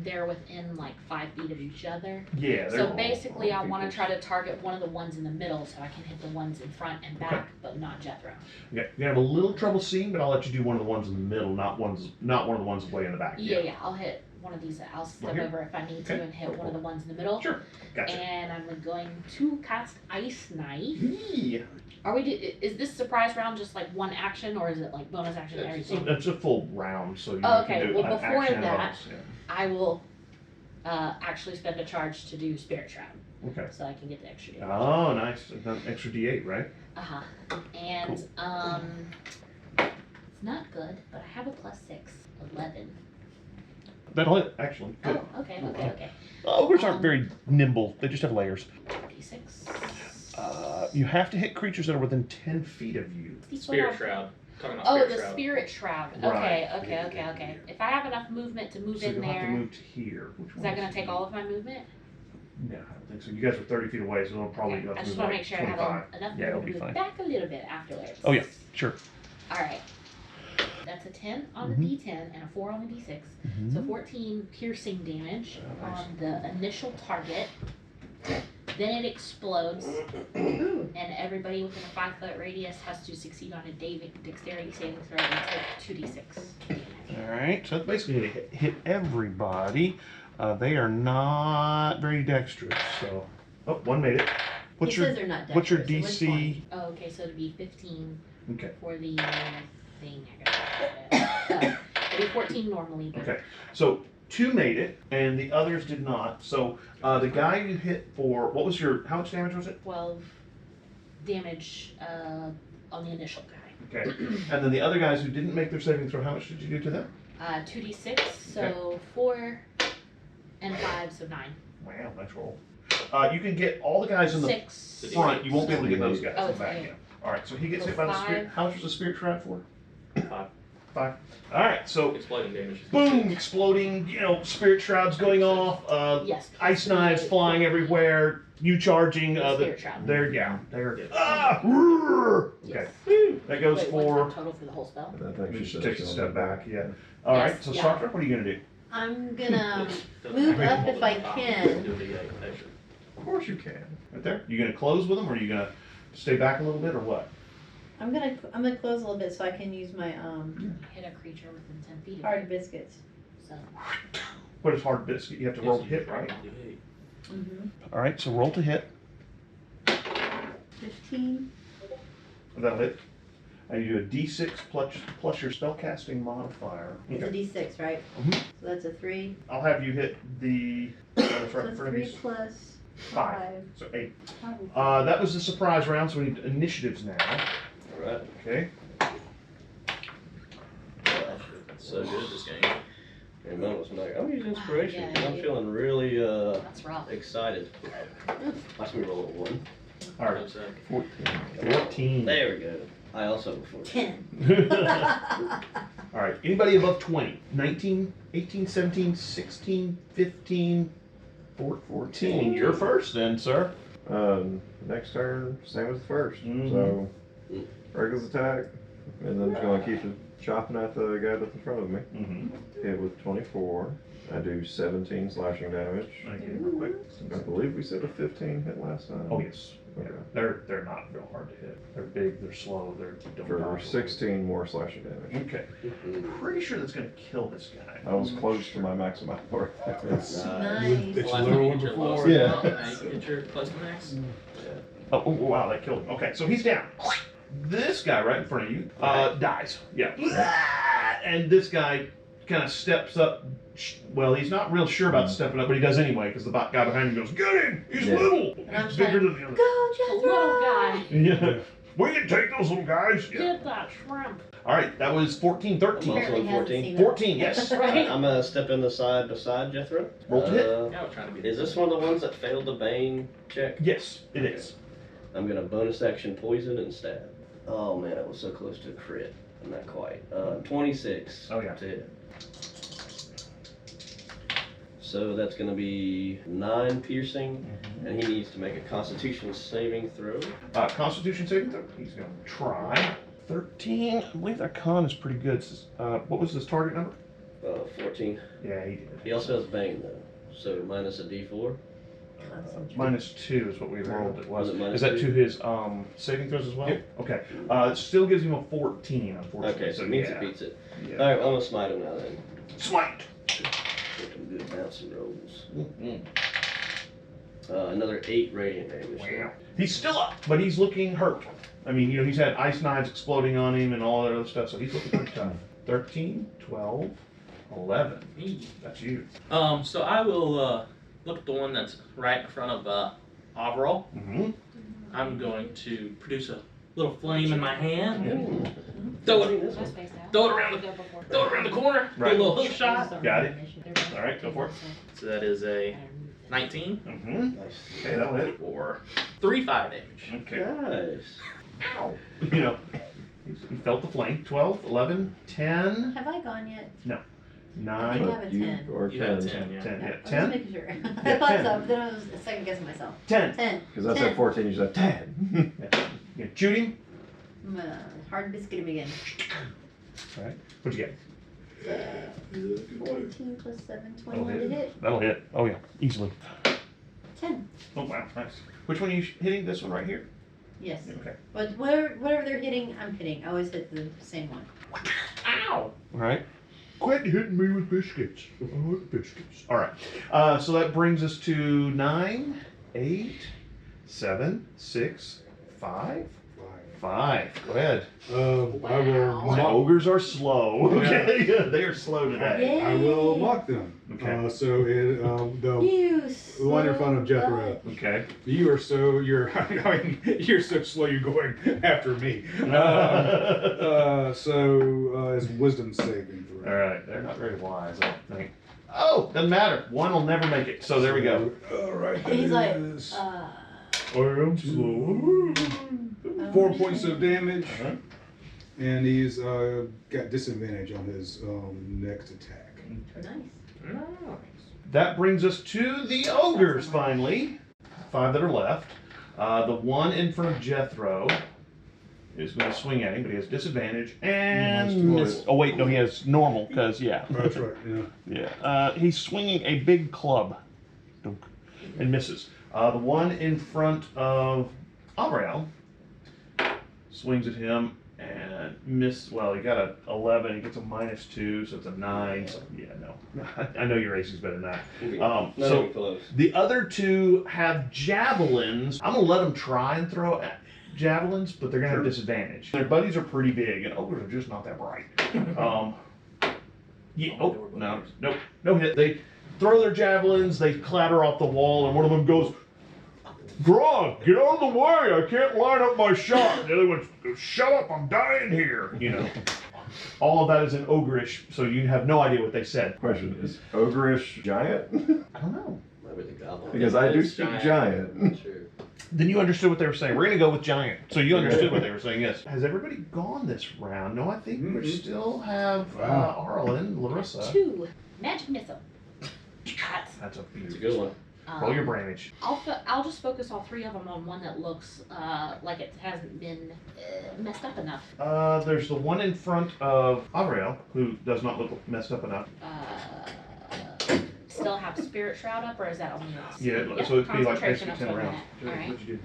They're within like 5 feet of each other. Yeah, they're So all- basically, all I want to people. try to target one of the ones in the middle so I can hit the ones in front and back, Okay. but not Jethro. Okay, you have a little trouble seeing, but I'll let you do one of the ones in the middle, not one of the ones way in the back. Yeah, I'll hit one of these. I'll step here? over if I need to Okay. and hit one of the ones in the middle. Sure, gotcha. And I'm going to cast Ice Knife. Yeah. Are we? Is this surprise round just like one action, or is it like bonus action and So everything? that's a full round, so you Oh, can okay. do Well, an before action and that- bonus, I will actually spend a charge to do Spirit Shroud, yeah. Okay. so I can get the extra damage. Oh, nice. An extra D8, right? Uh huh. And it's not good, but I have a +6, 11. That'll hit, actually. Good. Oh, okay. Ogres aren't very nimble. They just have layers. D6. You have to hit creatures that are within 10 feet of you. Spirit Shroud. Talking about Oh, Spirit the Shroud. Spirit Shroud. Right. Okay. If I have enough movement to move So in you'll have to there, move to here. Which is one that going to take all of my movement? No, I don't think so. You guys are 30 feet away, so it'll probably Okay. have I to just move want to like make sure I 25. have enough Yeah, it'll movement be to fine. move back a little bit afterwards. Oh, yeah, sure. All right. That's a 10 on the Mhm. D10 and a 4 on the D6. Mm-hmm. So 14 piercing damage Oh, nice. on the initial target. Then it explodes, Ooh. and everybody within a 5-foot radius has to succeed on a dexterity saving throw and take 2d6 damage. All right, so that's basically going to hit everybody. They are not very dexterous, so. Oh, one made it. What's He your says they're not What's your dexterous, so which DC? Oh, okay, so it'd be 15 Okay. for the thing. I gotta it'd be 14 normally, but Okay. So 2 made it, and the others did not. So the guy you hit for how much damage was it? 12 damage on the initial guy. Okay. And then the other guys who didn't make their saving throw, how much did you do to them? 2d6, so 4 and 5, so 9. Wow, nice roll. You can get all the guys in the 6. front. You won't be able to get those guys Oh, in the it's back. eight. Yeah. All right. So he gets So hit by the spirit. 5. How much was the spirit shroud for? 5. 5. All right. So Exploding damage. boom, exploding. Spirit shrouds going off. Yes. Ice knives flying everywhere. You charging. The spirit shroud. There. Roar! Okay. Yes. That goes Wait, for. what's the total for the whole spell? That Let me actually just take a shows step on back. Yeah. All right. Yes, So yeah. Sartre, what are you gonna do? I'm gonna move up if I can. Of course you can. Right there. You gonna close with them, or are you gonna stay back a little bit, or what? I'm gonna close a little bit so I can use my Hit a creature within 10 feet of hard you. biscuits. So, What is hard biscuit? You have to roll to hit, right? Mm-hmm. All right. So roll to hit. 15. That'll hit. And you do a D6 plus your spellcasting modifier. It's a D6, right? Mhm. So that's a 3. I'll have you hit the. So it's 3 plus 5. So 8. Probably. That was the surprise round, so we need initiatives now. Alright. Okay. That's so good this game. And that was nice. I'm using inspiration. Yeah, I'm you- feeling really That's rough. excited. Watch me roll a 1. All right. So, 14. There we go. I also have a 14. 10. All right. Anybody above 20? 19, 18, 17, 16, 15, 14. You're first then, sir. Next turn, same as the first. Mhm. So, Regular's attack, and then I'm going to keep chopping at the guy that's in front of me. Mm-hmm. Hit with 24. I do 17 slashing damage. Okay, real quick. I believe we said a 15 hit last time. Oh yes. Yeah. Okay. They're not real hard to hit. They're big. They're slow. They're don't For dodge. 16 more slashing damage. Okay. Pretty sure that's gonna kill this guy. I was close to my maximum power. Nice. Nice. It's well, lower you one get your before. lowest Yeah. amount, now you can get your close to max. Oh, wow, that killed him. Okay, so he's down. This guy right in front of you dies. Yeah. And this guy kind of steps up. Well, he's not real sure about stepping up, but he does anyway because the guy behind him goes, "Get him! He's Yeah. little. And I'm He's bigger saying, than the other." Go, A Jethro! little guy. Yeah. We can take those little guys. Yeah. Get that shrimp. All right, that was 14, I'm 13. also Apparently on hasn't 14. seen that. 14, yes. Right. I'm gonna step in the side beside Jethro. Roll to hit. Yeah, I was trying to be. Is this one of the ones that failed the Bane check? Yes, it is. I'm gonna bonus action poison and stab. Oh man, it was so close to a crit. I'm not quite. 26 Oh, yeah. to hit. So that's gonna be 9 piercing, and he needs to make a Constitution saving throw. Constitution saving throw. He's going to try. 13. I believe that con is pretty good. What was his target number? 14. Yeah, he did. He also has Bane though, so minus a D4. -2 is what we rolled. It was. Was it minus Is that 2? to his saving throws as well? Yep. Okay. It still gives him a 14, unfortunately. Okay, so it means yeah. it beats it. Yeah. All right, well, I'm gonna smite him now then. Smite. Get some good bouncing rolls. Mm-hmm. Another 8 radiant damage. Wow. He's still up, but he's looking hurt. I mean, he's had ice knives exploding on him and all that other stuff, so he's looking pretty tough. 13, 12, 11. Me. That's you. So I will look at the one that's right in front of Avril. Mm-hmm. I'm going to produce a little flame in my hand. Ooh. Throw Seen it, this one? throw it around the, throw it around the corner. Right. Do a little hook shot. Got it. All right, go for it. So that is a 19 Mm-hmm. Nice. Okay, that'll hit. for 3 fire damage. Okay. Nice. Ow. You know, he felt the flame. 12, 11, 10, Have I gone yet? 9, I have a 10. Or You have 10. 10, yeah. 10. Yeah, I was 10. making sure. Yeah, I thought 10. so, but then I was second guessing myself. 10. 10. Because I said 14, you said 10. Yeah. You shoot him. Hard biscuit him again. All right. What'd you get? 14 plus 7, That'll 21 to hit. hit. That'll hit. Oh yeah, easily. 10. Oh wow, nice. Which one are you hitting? This one right here? Yes. Okay. But whatever they're hitting, I'm hitting. I always hit the same one. Ow! All right. Quit hitting me with biscuits. I like biscuits. All right. So that brings us to 9, 8, 7, 6, 5. 5. Go ahead. I will My mock, ogres are slow. Okay, they are slow today. I will mock them. Okay. So the You one in front of Jethro. Okay. You're so slow. You're going after me. So it's wisdom saving throw. All right. They're not very wise, I don't think. Oh, doesn't matter. One will never make it. So there we go. All right. And he's like, I am slow. 4 points of damage, Uh-huh. and he's got disadvantage on his next attack. nice. That brings us to the ogres finally. 5 that are left. The one in front of Jethro is going to swing at him, but he has disadvantage and miss. Oh wait, no, he has normal because yeah. That's right. Yeah. Yeah. He's swinging a big club, Dunk, and misses. The one in front of Abriel swings at him and miss. Well, he got a 11. He gets a -2, so it's a 9. So yeah, no. I know your AC is better than that. Not So even close. the other two have javelins. I'm gonna let them try and throw. javelins, but they're gonna have disadvantage. Their buddies are pretty big, and ogres are just not that bright. Yeah. Oh no, nope, no hit. They throw their javelins. They clatter off the wall, and one of them goes, "Grog, get out of the way! I can't line up my shot." The other one goes, "Shut up! I'm dying here." You know. All of that is in ogreish, so you have no idea what they said. Question, is ogreish giant? I don't know. Maybe the goblin. Because I do speak giant. Sure. Then you understood what they were saying. We're gonna go with giant. So you understood what they were saying, yes. Has everybody gone this round? No, I think we still have Arlen, Larissa. 2. Magic missile. That's a It's a beauty. good one. Roll your brainage. I'll just focus all 3 of them on one that looks like it hasn't been messed up enough. There's the one in front of Avriel, who does not look messed up enough. Still have Spirit Shroud up, or is that only us? Yeah, so it'd be like Concentration basically 10 up to rounds. that. All right. What'd you do?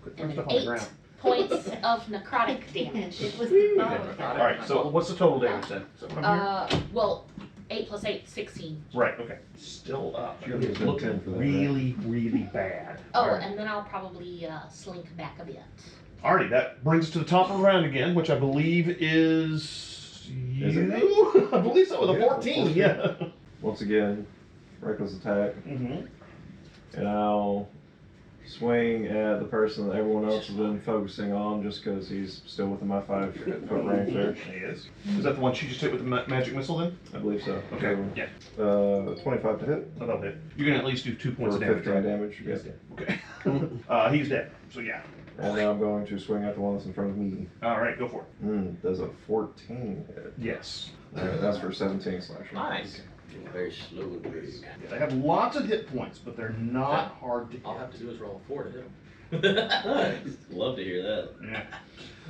Quit throwing And stuff then on the 8 ground. points of necrotic damage. It was the Okay. Alright, so what's the total damage then? Is that what I'm hearing? Well, 8 plus 8, 16. Right, okay. Still up. You're Should've been 10 looking for that, really, really bad. Oh, Alright. and then I'll probably slink back a bit. Alrighty, that brings us to the top of the round again, which I believe is you. Is it me? I believe so, with a Yeah, 14, yeah. Once again, reckless attack. Mm-hmm. And I'll swing at the person that everyone else has been focusing on just because he's still within my 5-foot range there. He is. Is that the one she just hit with the magic missile then? I believe so. Okay, yeah. 25 to hit. That'll hit. You can at least do 2 points For of damage. 15 right? damage. Yes. Yeah. Okay. He's dead, so yeah. And now I'm going to swing at the one that's in front of me. Alright, go for it. Does a 14 hit. Yes. Alright, that's for 17 slashing. Nice. Very slow and big. Yeah, they have lots of hit points, but they're not hard to All I hit. have to do is roll a 4 to hit him. Nice. Love to hear that. Yeah.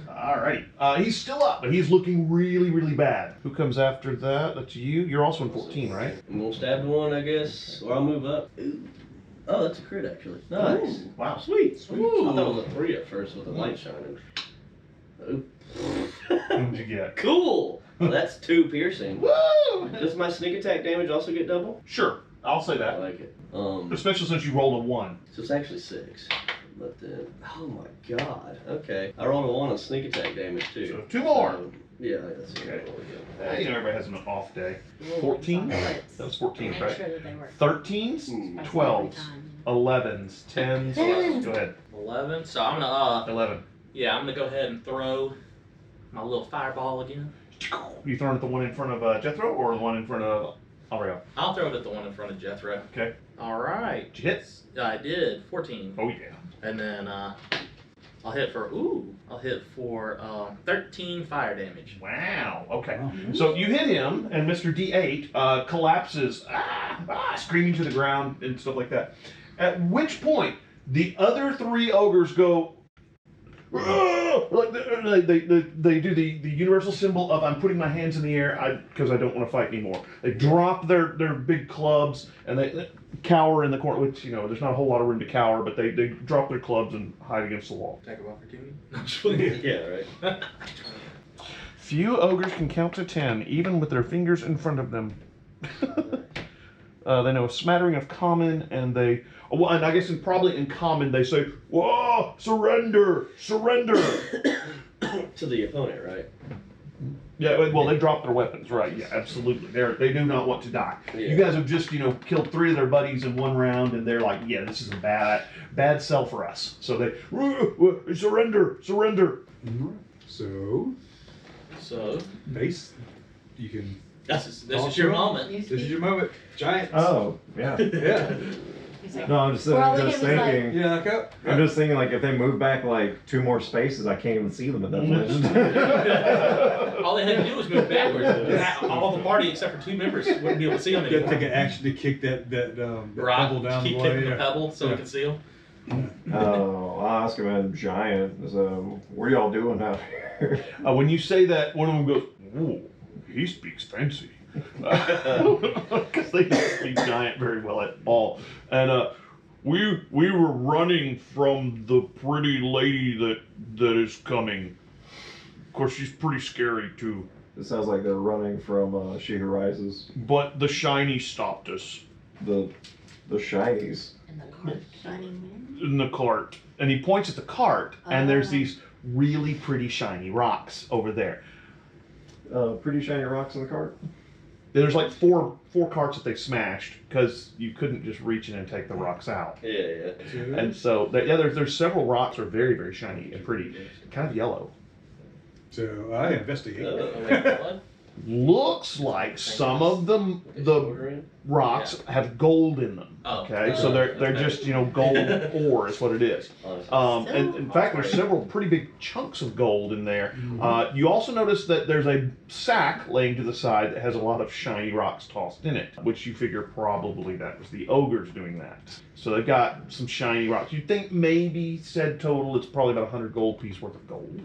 Alrighty. He's still up, but he's looking really, really bad. Who comes after that? That's you. You're also in 14, right? I'm gonna stab the one, I guess, or I'll move up. Ooh. Oh, that's a crit actually. Nice. Ooh, wow. Sweet. Ooh. I thought it was a 3 at first with the light shining. Ooh. What'd you get? Cool. Well, that's 2 piercing. Woo! Does my sneak attack damage also get double? Sure, I'll say I that. like it. Especially since you rolled a 1. So it's actually 6. But then, oh my god. Okay. I rolled a 1 on sneak attack damage too. So 2 more. Yeah, that's Okay. okay. You know, everybody has an off day. 14? That was 14, Make right? sure that they work. 13s, Hmm. 12s, 11s, 10s. 10. Go ahead. 11. So I'm gonna 11. yeah, I'm gonna go ahead and throw my little fireball again. You throwing at the one in front of Jethro or the one in front of Alriel? I'll throw it at the one in front of Jethro. Okay. All right. Did you hit? I did 14, Oh, yeah. and then I'll hit for 13 fire damage. Wow. Okay. Wow. So you hit him, and Mr. D8 collapses, screaming to the ground and stuff like that. At which point, the other 3 ogres go, like they do the universal symbol of I'm putting my hands in the air because I don't want to fight anymore. They drop their big clubs and they cower in the corner, which, you know, there's not a whole lot of room to cower, but they drop their clubs and hide against the wall. Attack of opportunity. Yeah, right. Few ogres can count to 10, even with their fingers in front of them. They know a smattering of common, and and I guess probably in common they say, "Whoa, surrender, surrender." To the opponent, right? Yeah, well, they drop their weapons, right? Yeah, absolutely. They do not want to die. Yeah. You guys have just, killed 3 of their buddies in 1 round, and they're like, "Yeah, this is a bad sell for us." So they surrender, surrender. So, base, you can. This is your moment. This is your moment. Giants. Oh, yeah. Yeah. No, I'm just, Well, just it was like- thinking. Yeah, like up. I'm just thinking, like, if they move back like 2 more spaces, I can't even see them at that point. All they had to do was move backwards. All the party except for 2 members wouldn't be able to see them You gotta anymore. take an action to kick that Right. pebble down Keep the kicking way. the pebble so we Yeah. can see them. Oh, I'll ask about giant. So, what are y'all doing out here? When you say that, one of them goes, "Ooh, he speaks fancy." Because they don't speak giant very well at all. And we were running from the pretty lady that is coming. Of course, she's pretty scary too. It sounds like they're running from She Who Rises. But the shiny stopped us. The The shinies. in the cart. in the cart, and he points at the cart, and there's these really pretty shiny rocks over there. Pretty shiny rocks in the cart. There's like four carts that they've smashed because you couldn't just reach in and take the rocks out. Yeah. And so, there's several rocks that are very, very shiny and pretty, kind of yellow. So I investigate. Looks like some of them, the rocks have gold in them. Oh. Okay, so they're just gold ore is what it is. And in fact, there's several pretty big chunks of gold in there. You also notice that there's a sack laying to the side that has a lot of shiny rocks tossed in it, which you figure probably that was the ogres doing that. So they've got some shiny rocks. You'd think maybe said total, it's probably about 100 gold piece worth of gold.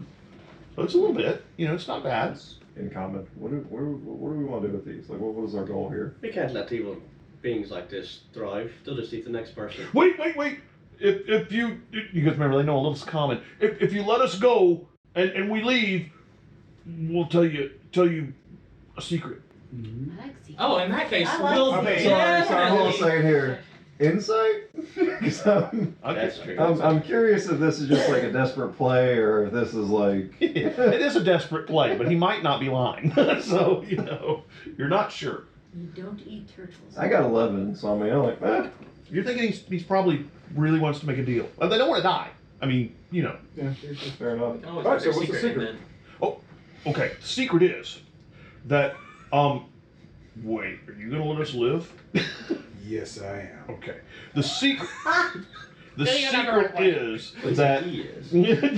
So it's a little bit, it's not bad. In common. What do we want to do with these? Like, what is our goal here? We can't let evil beings like this thrive. They'll just eat the next person. Wait. If you guys remember, they know a little common. If you let us go and we leave, we'll tell you a secret. I like secrets. Oh, in that case, I like we'll secrets. Sorry, hold on a second here. Insight? 'Cause That's true. I'm curious if this is just like a desperate play or if this is like. It is a desperate play, but he might not be lying. So, you're not sure. You don't eat turtles. I got 11, so I mean, I'm like, You're thinking he's probably really wants to make a deal. They don't want to die. I mean, Yeah. fair enough. We can always Alright, put so their what's the secret in secret? then. Okay, the secret is that, wait, are you going to let us live? Yes, I am. Okay. The secret Getting another secret one. is that He is.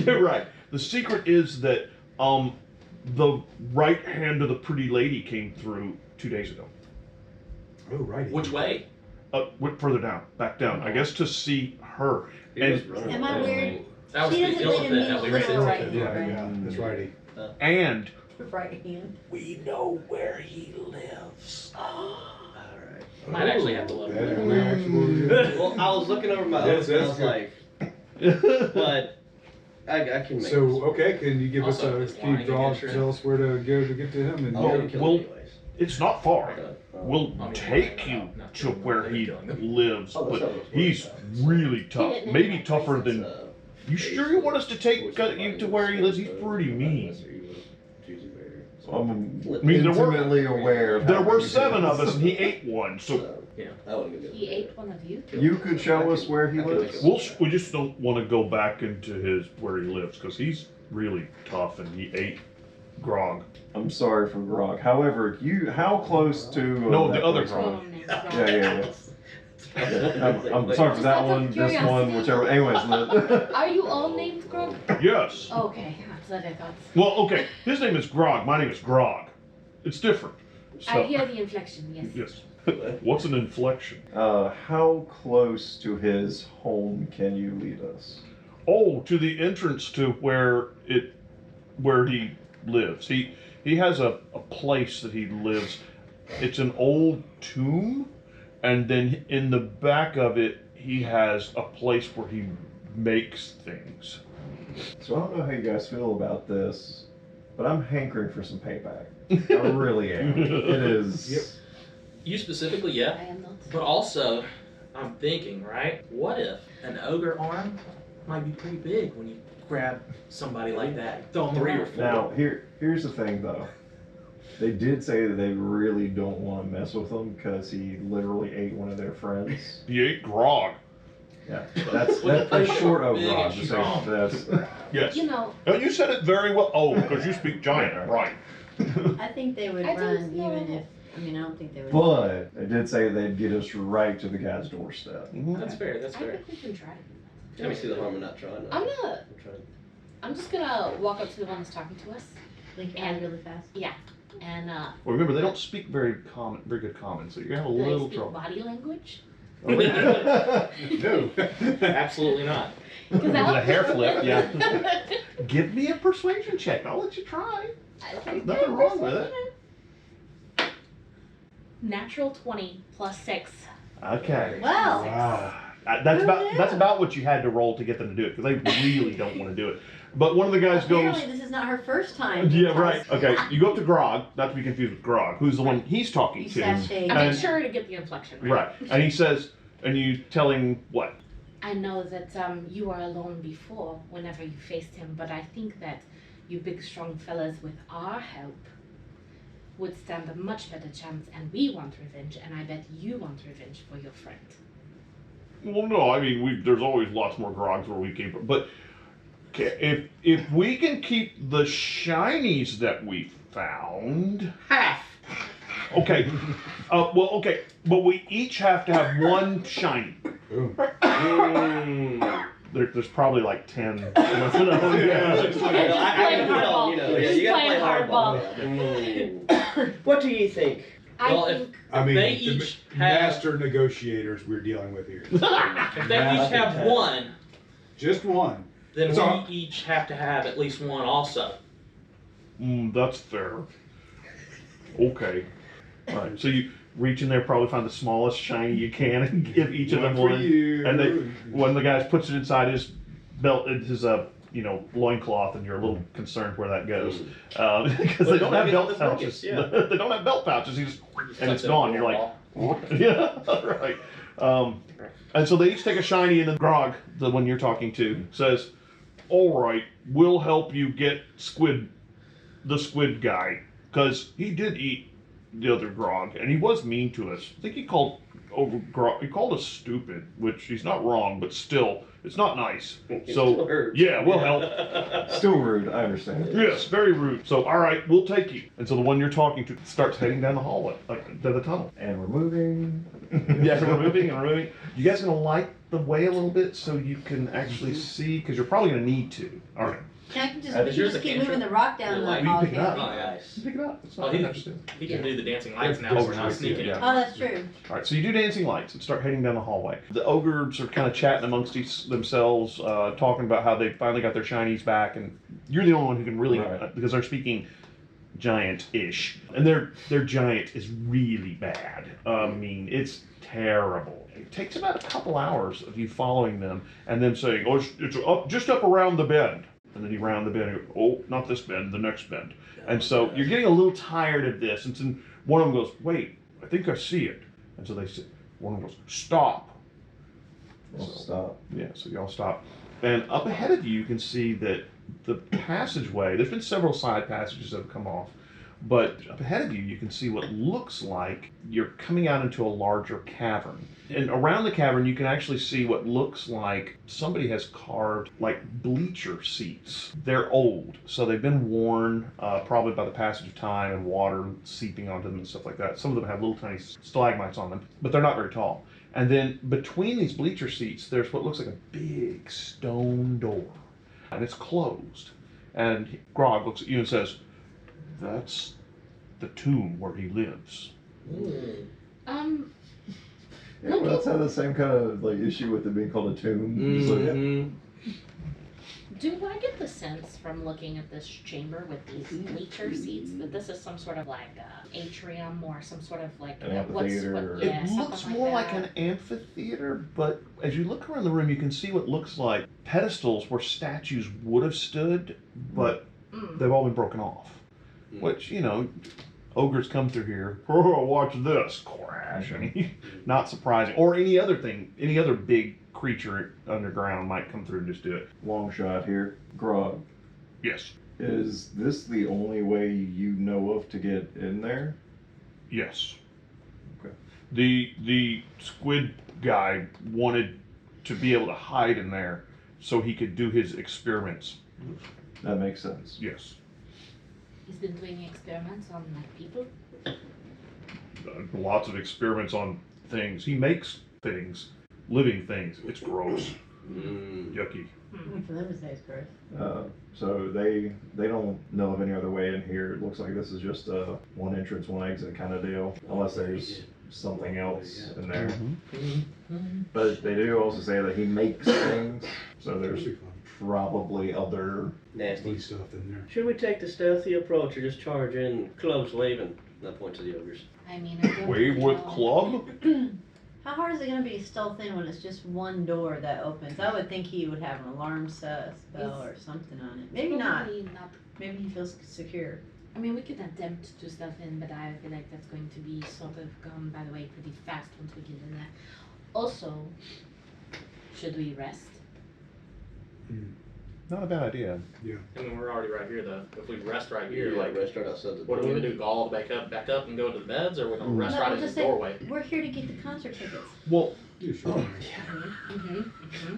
you're right. The secret is that the right hand of the pretty lady came through 2 days ago. Oh, righty. Which way? Went further down, back down. I guess to see her. He was And running Am I away. weird? That was She the doesn't live in elephant that we me, ran literal into. right Yeah, hand, yeah, that's righty. and Right hand. we know where he lives. Alright. Might actually have to look. That we actually- Well, I was looking over my That's- notes and I was that's like, but I can make So, this. okay, can you give Also, us it's a can you lying draw, against your- tell us where to go to get to him? And I'm gonna kill well, him anyways. It's not far. Okay. We'll I mean, take no, you not to killing where them, he killing them. lives, Oh, that's but not what he's it's really tough. Hidden in Maybe that tougher place, than. You sure you want us to take you to where he lives? He's pretty mean. So I'm mean, there were- intimately aware of There how were many 7 of it is. us, and he ate one. So I wouldn't go He ate one of you? You could show us where he lives? we just don't want to go back into where he lives because he's really tough, and he ate Grog. I'm sorry for Grog. However, how close to. No, that the other place- Grog. Yeah. I'm sorry for that Out of one, this one, curiosity. whichever. Anyways, Are you all named Grog? Yes. Okay, that's what I thought. Well, okay. His name is Grog. My name is Grog. It's different. I So, hear the inflection, yes. yes. What's an inflection? how close to his home can you lead us? Oh, to the entrance to where he lives. He has a place that he lives. It's an old tomb, and then in the back of it he has a place where he makes things. So I don't know how you guys feel about this, but I'm hankering for some payback. I really am. It is. Yep. You specifically, yeah. I am not. But also, I'm thinking, right? What if an ogre arm might be pretty big when you grab somebody like that? Throw them 3 or 4. Now here's the thing though. They did say that they really don't want to mess with him because he literally ate one of their friends. He ate Grog. Yeah, that's short of Big Grog. and to say strong. That's Yes. You know, Oh, you said it very well. Oh, because you speak giant, right? I think they would I don't run know. even if. I mean, I don't think they would. But they did say they'd get us right to the guy's doorstep. That's fair, that's I fair. think we can try to do that. Let me see the harm in not trying. I'm gonna, I'm trying. I'm just gonna walk up to the one that's talking to us, Blink your And- eye really fast. and Well, remember they don't speak very good common, so you're gonna have a do little I speak trouble. body language? No. Absolutely not. Because With a hair flip, yeah. Give me a persuasion check. I'll let you try. Nothing wrong with it. Natural 20 plus 6. Okay. Well, Wow. That's about what you had to roll to get them to do it because they really don't want to do it. But one of the guys goes. apparently this is not her first time. Yeah, right. Okay, you go up to Grog, not to be confused with Grog, who's the one he's talking You to. sashay. I And- made sure to get the inflection right. Right. And he says, And you tell him what? I know that you were alone before whenever you faced him, but I think that you big strong fellas with our help would stand a much better chance, and we want revenge, and I bet you want revenge for your friend. Well, no, I mean, there's always lots more grogs where we keep it, but if we can keep the shinies that we found, Half. okay, okay, but we each have to have one shiny. Boom. There's probably like 10. I can tell, you gotta play hardball. What do you think? Well, I mean, they the each have- master negotiators we're dealing with here. If they each have one, Just one. then That's all. we each have to have at least one also. That's fair. Okay. Alright, so you reach in there, probably find the smallest shiny you can, and give each of them for one. you. And then one of the guys puts it inside his belt, his loincloth, and you're a little concerned where that goes. Because they don't have maybe belt the pouches. focus, yeah. They don't have belt pouches. And it's Tucked in a gone. You're like, ball. yeah, right. And so they each take a shiny, and then Grog, the one you're talking to, says, "All right, we'll help you get the squid guy, because he did eat the other Grog, and he was mean to us. I think he called us stupid, which he's not wrong, but still, it's not nice. So yeah, we'll help. Still rude, I understand. Yes, very rude. So all right, we'll take you." And so the one you're talking to starts heading down the hallway, like to the tunnel. And we're moving. Yeah, we're moving and we're moving. You guys gonna light the way a little bit so you can actually see, because you're probably gonna need to. All right. Can I just, Is we yours just a keep cantrip? moving the rock down Yeah, the like, hall, you pick it can't up. we? Oh, nice. Pick it up. It's Oh, not he understood. can do the dancing lights now, so we're not Overnight, sneaking. yeah. Oh, that's true. All right, so you do dancing lights and start heading down the hallway. The ogres are kind of chatting amongst themselves, talking about how they finally got their shinies back, and you're the only one who can really, Right. because they're speaking giant-ish, and their giant is really bad. I mean, it's terrible. It takes about a couple hours of you following them and them saying, "Oh, it's up, just up around the bend." And then you round the bend and go, "Oh, not this bend, the next bend." And so you're getting a little tired of this. And then one of them goes, "Wait, I think I see it." And so one of them goes, "Stop." We'll stop. Yeah, so y'all stop. And up ahead of you, you can see that the passageway, there's been several side passages that have come off, but up ahead of you, you can see what looks like you're coming out into a larger cavern. And around the cavern, you can actually see what looks like somebody has carved like bleacher seats. They're old, so they've been worn probably by the passage of time and water seeping onto them and stuff like that. Some of them have little tiny stalagmites on them, but they're not very tall. And then between these bleacher seats, there's what looks like a big stone door, and it's closed. And Grog looks at you and says, "That's the tomb where he lives." Yeah, well, that's had the same kind of like issue with it being called a tomb. So, yeah. Do I get the sense from looking at this chamber with these bleacher seats that this is some sort of like atrium or some sort of like An amphitheater or- yeah, It something looks more like that. an amphitheater, but as you look around the room, you can see what looks like pedestals where statues would have stood, but they've all been broken off. Which, ogres come through here. "Oh, watch this!" Crash. Not surprising. Or any other big creature underground might come through and just do it. Long shot here. Grog, Yes. is this the only way you know of to get in there? Yes. Okay. The squid guy wanted to be able to hide in there so he could do his experiments. That makes sense. Yes. He's been doing experiments on like people. Lots of experiments on things. He makes things, living things. It's gross. Yucky. For them to say it's gross. So they don't know of any other way in here. It looks like this is just a one entrance, one exit kind of deal, unless there's something else in there. But they do also say that he makes things, so there's probably other. Nasty. Stuff in there. Should we take the stealthy approach or just charge in, clubs waving? That point to the ogres. I mean, I don't Wave with know. club? How hard is it going to be to stealth in when it's just one door that opens? I would think he would have an alarm spell or something on it. Maybe not. Probably not. Maybe he feels secure. I mean, we could attempt to stealth in, but I feel like that's going to be sort of gone by the way pretty fast once we get in there. Also, should we rest? Not a bad idea. I mean, we're already right here though. If we rest right here, Yeah, like, rest right outside the what are we door. gonna do? Go all the way back up, and go into the beds, or we're gonna rest No, right we'll in the just say, doorway? we're here to get the concert tickets. Well, You sure?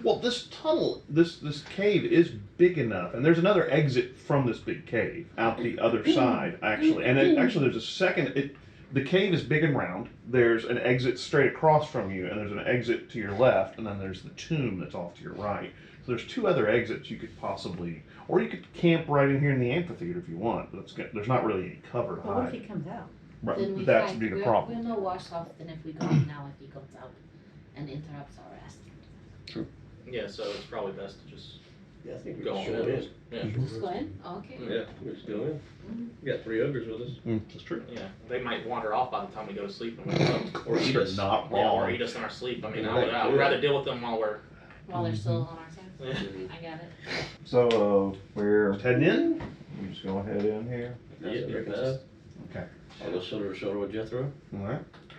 well, this tunnel, this cave is big enough, and there's another exit from this big cave out the other side, actually. And actually, there's a second. The cave is big and round. There's an exit straight across from you, and there's an exit to your left, and then there's the tomb that's off to your right. So there's two other exits you could possibly, or you could camp right in here in the amphitheater if you want. But there's not really any cover to But what if hide. he comes out? Right, Then we that's fight. be the We'll- problem. We'll know worse off than if we go out now if he comes out and interrupts our rest. Yeah, so it's probably best to just Yeah, I think we go just on go in. in. Yeah, Just go in? Okay. Yeah, we just go in. We got 3 ogres with us. That's true. yeah. They might wander off by the time we go to sleep and wake up. Or eat You're us. not Yeah, or wrong. eat us in our sleep. I mean, Yeah, I would rather deal with them while we're. While they're still on our side. Yeah. I got it. So, we're, Heading in. we just go ahead in here. Yeah, Yeah, reckon just- so. Okay. I'll go shoulder to shoulder with Jethro. All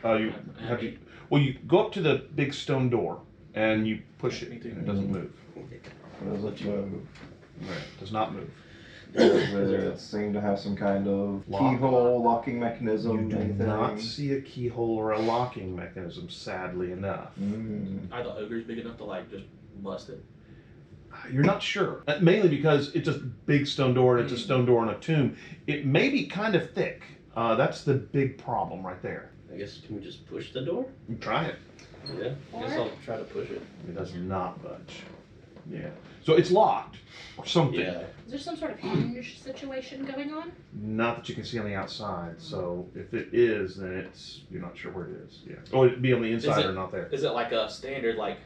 right. You have to. Well, you go up to the big stone door and you push it, and it doesn't move. What does it move? Right. Does not move. Does it seem to have some kind of Lock? keyhole, locking mechanism, You do anything? not see a keyhole or a locking mechanism, sadly enough. Are the ogres big enough to like just bust it? You're not sure. Mainly because it's a big stone door and it's a stone door in a tomb. It may be kind of thick. That's the big problem right there. I guess, can we just push the door? You try it. Yeah, I guess I'll try to push it. It does not budge. Yeah. So it's locked or something. Yeah. Is there some sort of hinge situation going on? Not that you can see on the outside. So if it is, then you're not sure where it is. Yeah. Oh, it'd be on the inside it- or not there. Is it like a standard like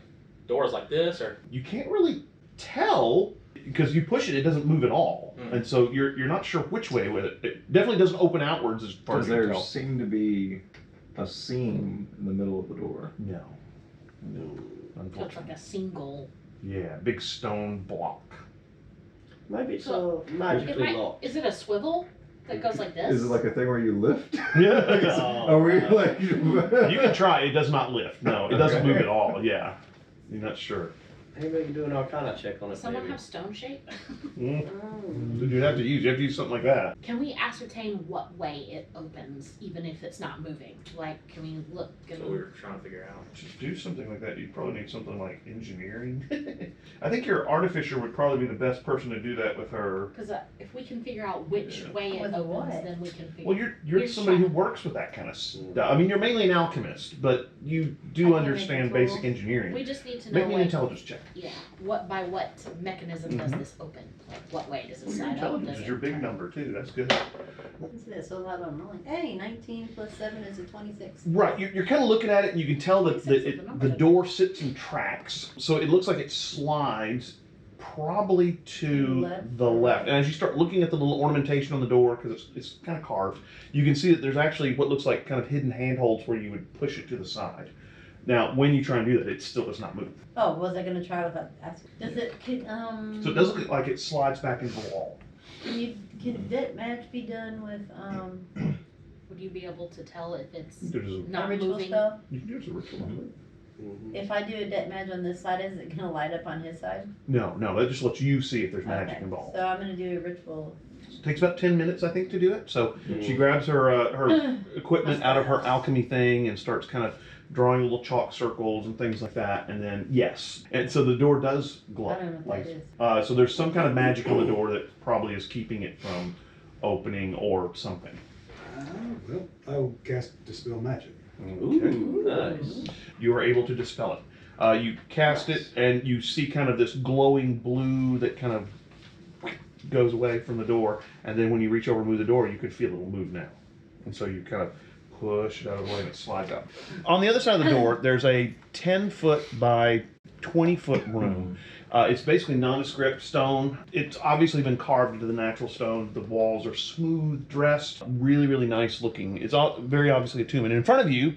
doors like this, or You can't really tell because you push it, it doesn't move at all, and so you're not sure which way with it. It definitely doesn't open outwards as far Does as you can there tell. seem to be a seam in the middle of the door? No. No. So it's Unfortunately. like a single. Yeah, big stone block. Maybe it's So, magically locked. Is it a swivel that goes like this? Is it like a thing where you lift? Yeah. Are we like? You can try. It does not lift. No, it doesn't Okay. move at all. Yeah. You're not sure. Anybody can do an Arcana check on it, Someone maybe. have stone shape? You'd have to use something like that. Can we ascertain what way it opens, even if it's not moving? Like, can we look? that's what we were trying to figure out? To do something like that, you'd probably need something like engineering. I think your artificer would probably be the best person to do that with her. Because if we can figure out which Yeah. way it With opens, what? then we can figure. Well, you're You're somebody who shy. works with that kind of stuff. I mean, you're mainly an alchemist, but you I do can understand make a tool. basic engineering. We just need to know. Make me an Like, intelligence check. yeah. By what mechanism does Mhm. this open? Like, what way does it Well, your slide up? intelligence Does is it your big turn? number too. That's good. What's this? So loud I'm rolling. Hey, 19 plus 7 is a 26. Right, you're kind of looking at it and you can tell that Makes sense with the number, the doesn't door sits in tracks. So it looks like it slides probably to Left. the left. And as you start looking at the little ornamentation on the door, because it's kind of carved, you can see that there's actually what looks like kind of hidden handholds where you would push it to the side. Now, when you try and do that, it still does not move. Oh, was I gonna try without asking? Does it, So it does look like it slides back into the wall. can that match be done with, Would you be able to tell if it's There's a, not ritual moving? spell? you can do a ritual on it. Mhm. If I do a debt match on this side, is it gonna light up on his side? No, that just lets you see if there's magic Okay, involved. So I'm gonna do a ritual. It takes about 10 minutes, I think, to do it. So she Mhm. grabs her equipment out of her alchemy thing and starts kind of drawing little chalk circles and things like that. And then, yes. And so the door does glow. I don't know what Like, that is. so there's some kind of magic on the door that probably is keeping it from opening or something. Well, I'll cast Dispel Magic. Ooh, nice. You are able to dispel it. You cast it and you see kind of this glowing blue that kind of goes away from the door. And then when you reach over and move the door, you can feel it will move now. And so you kind of push it out of the way and it slides out. On the other side of the door, there's a 10-foot by 20-foot room. It's basically nondescript stone. It's obviously been carved into the natural stone. The walls are smooth, dressed, really, really nice looking. It's all very obviously a tomb. And in front of you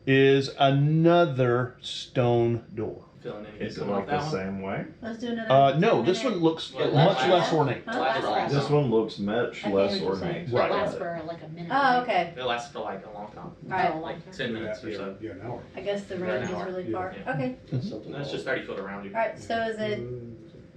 is another stone door. feeling anything Is it coming like off that the one? same way? Let's do another. No, this one looks Well, much last less round. ornate. Huh? Last round. This one looks much I less hear what you're saying. ornate. Right. It lasts for like a minute. Oh, okay. It lasts for like a long time, Alright. like 10 minutes or so. Yeah, an hour. I guess the About an range is hour. really Yeah. far. Yeah. Okay. Something And it's just like 30 foot around you. Alright, so is it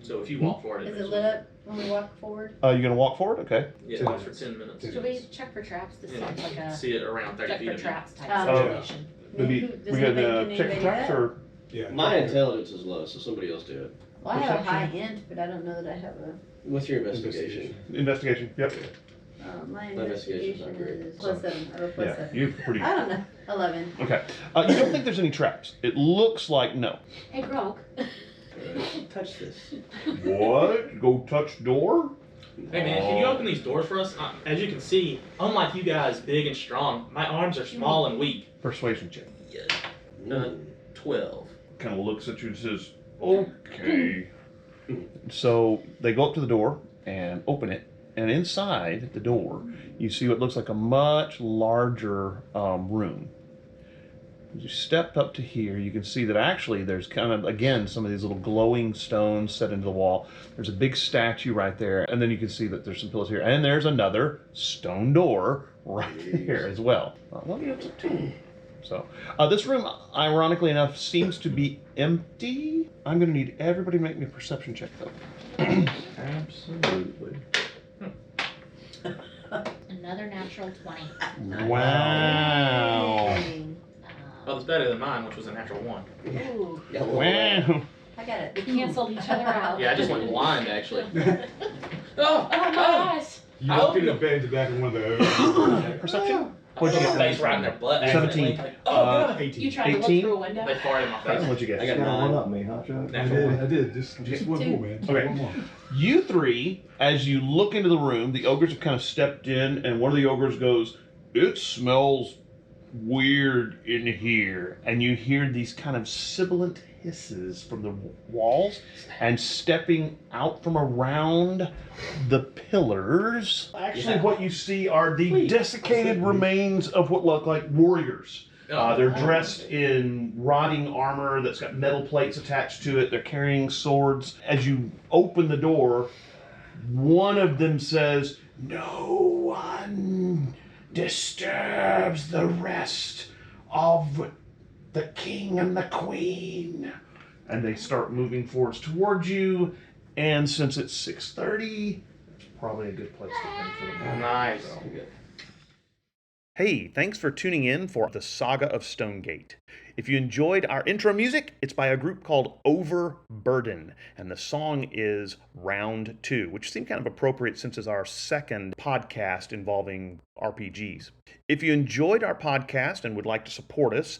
So if you walk for it, is it eventually- lit up when we walk forward? You're gonna walk forward? Okay. Yeah, it 10 lasts for minutes. 10 minutes. 10 Should we check for traps? This Yeah. seems like a See it around 30 check feet for of you. traps type Oh. situation. Maybe Does we could anybody- check can the traps anybody or Yeah. My intelligence is low, so somebody else do it. Well, I have a Perception? high int, but I don't know that I have a. What's your investigation? investigation? Yep. My My investigation's not investigation great. is +7. I have a +7. Yeah, you're pretty. I don't know. 11. Okay. You don't think there's any traps? It looks like no. Hey, Gronk. Touch this. What? Go touch door? Hey man, can you open these doors for us? As you can see, unlike you guys, big and strong, my arms are small and weak. Persuasion check. 12. Kind of looks at you and says, "Okay." So they go up to the door and open it, and inside the door, you see what looks like a much larger room. As you step up to here, you can see that actually there's kind of, again, some of these little glowing stones set into the wall. There's a big statue right there, and then you can see that there's some pillars here. And there's another stone door right here as well. Well, you have two. So, this room, ironically enough, seems to be empty. I'm going to need everybody to make me a perception check, though. Absolutely. Another natural 20. Wow. Well, it's better than mine, which was a natural 1. Ooh, Yeah, Wow. I got it. we canceled each other out. Yeah, I just went blind actually. Oh my gosh. You walk in the bed to back in one of those. Perception? What'd you My get? face right in their butt. 17. accidentally. Like, oh god. 18. You tried to look 18? through a window? They farted in my face. What'd you get? I got You gotta 9. one up me, huh, Chuck? I Natural did. 1. I did. Just one Two. more, man. Just Okay. one more. You three, as you look into the room, the ogres have kind of stepped in, and one of the ogres goes, "It smells weird in here." And you hear these kind of sibilant hisses from the walls, and stepping out from around the pillars. Actually, what you see are the desiccated remains of what look like warriors. They're dressed in rotting armor that's got metal plates attached to it. They're carrying swords. As you open the door, one of them says, "No one disturbs the rest of the king and the queen." And they start moving forwards towards you. And since it's 6:30, it's probably a good place to end for the morning. Nice. So. Hey, thanks for tuning in for the Saga of Stonegate. If you enjoyed our intro music, it's by a group called Overburden, and the song is Round 2, which seemed kind of appropriate since it's our second podcast involving RPGs. If you enjoyed our podcast and would like to support us,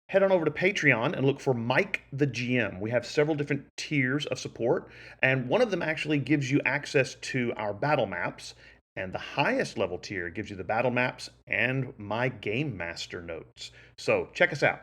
head on over to Patreon and look for Mike the GM. We have several different tiers of support, and one of them actually gives you access to our battle maps. And the highest level tier gives you the battle maps and my Game Master notes. So check us out.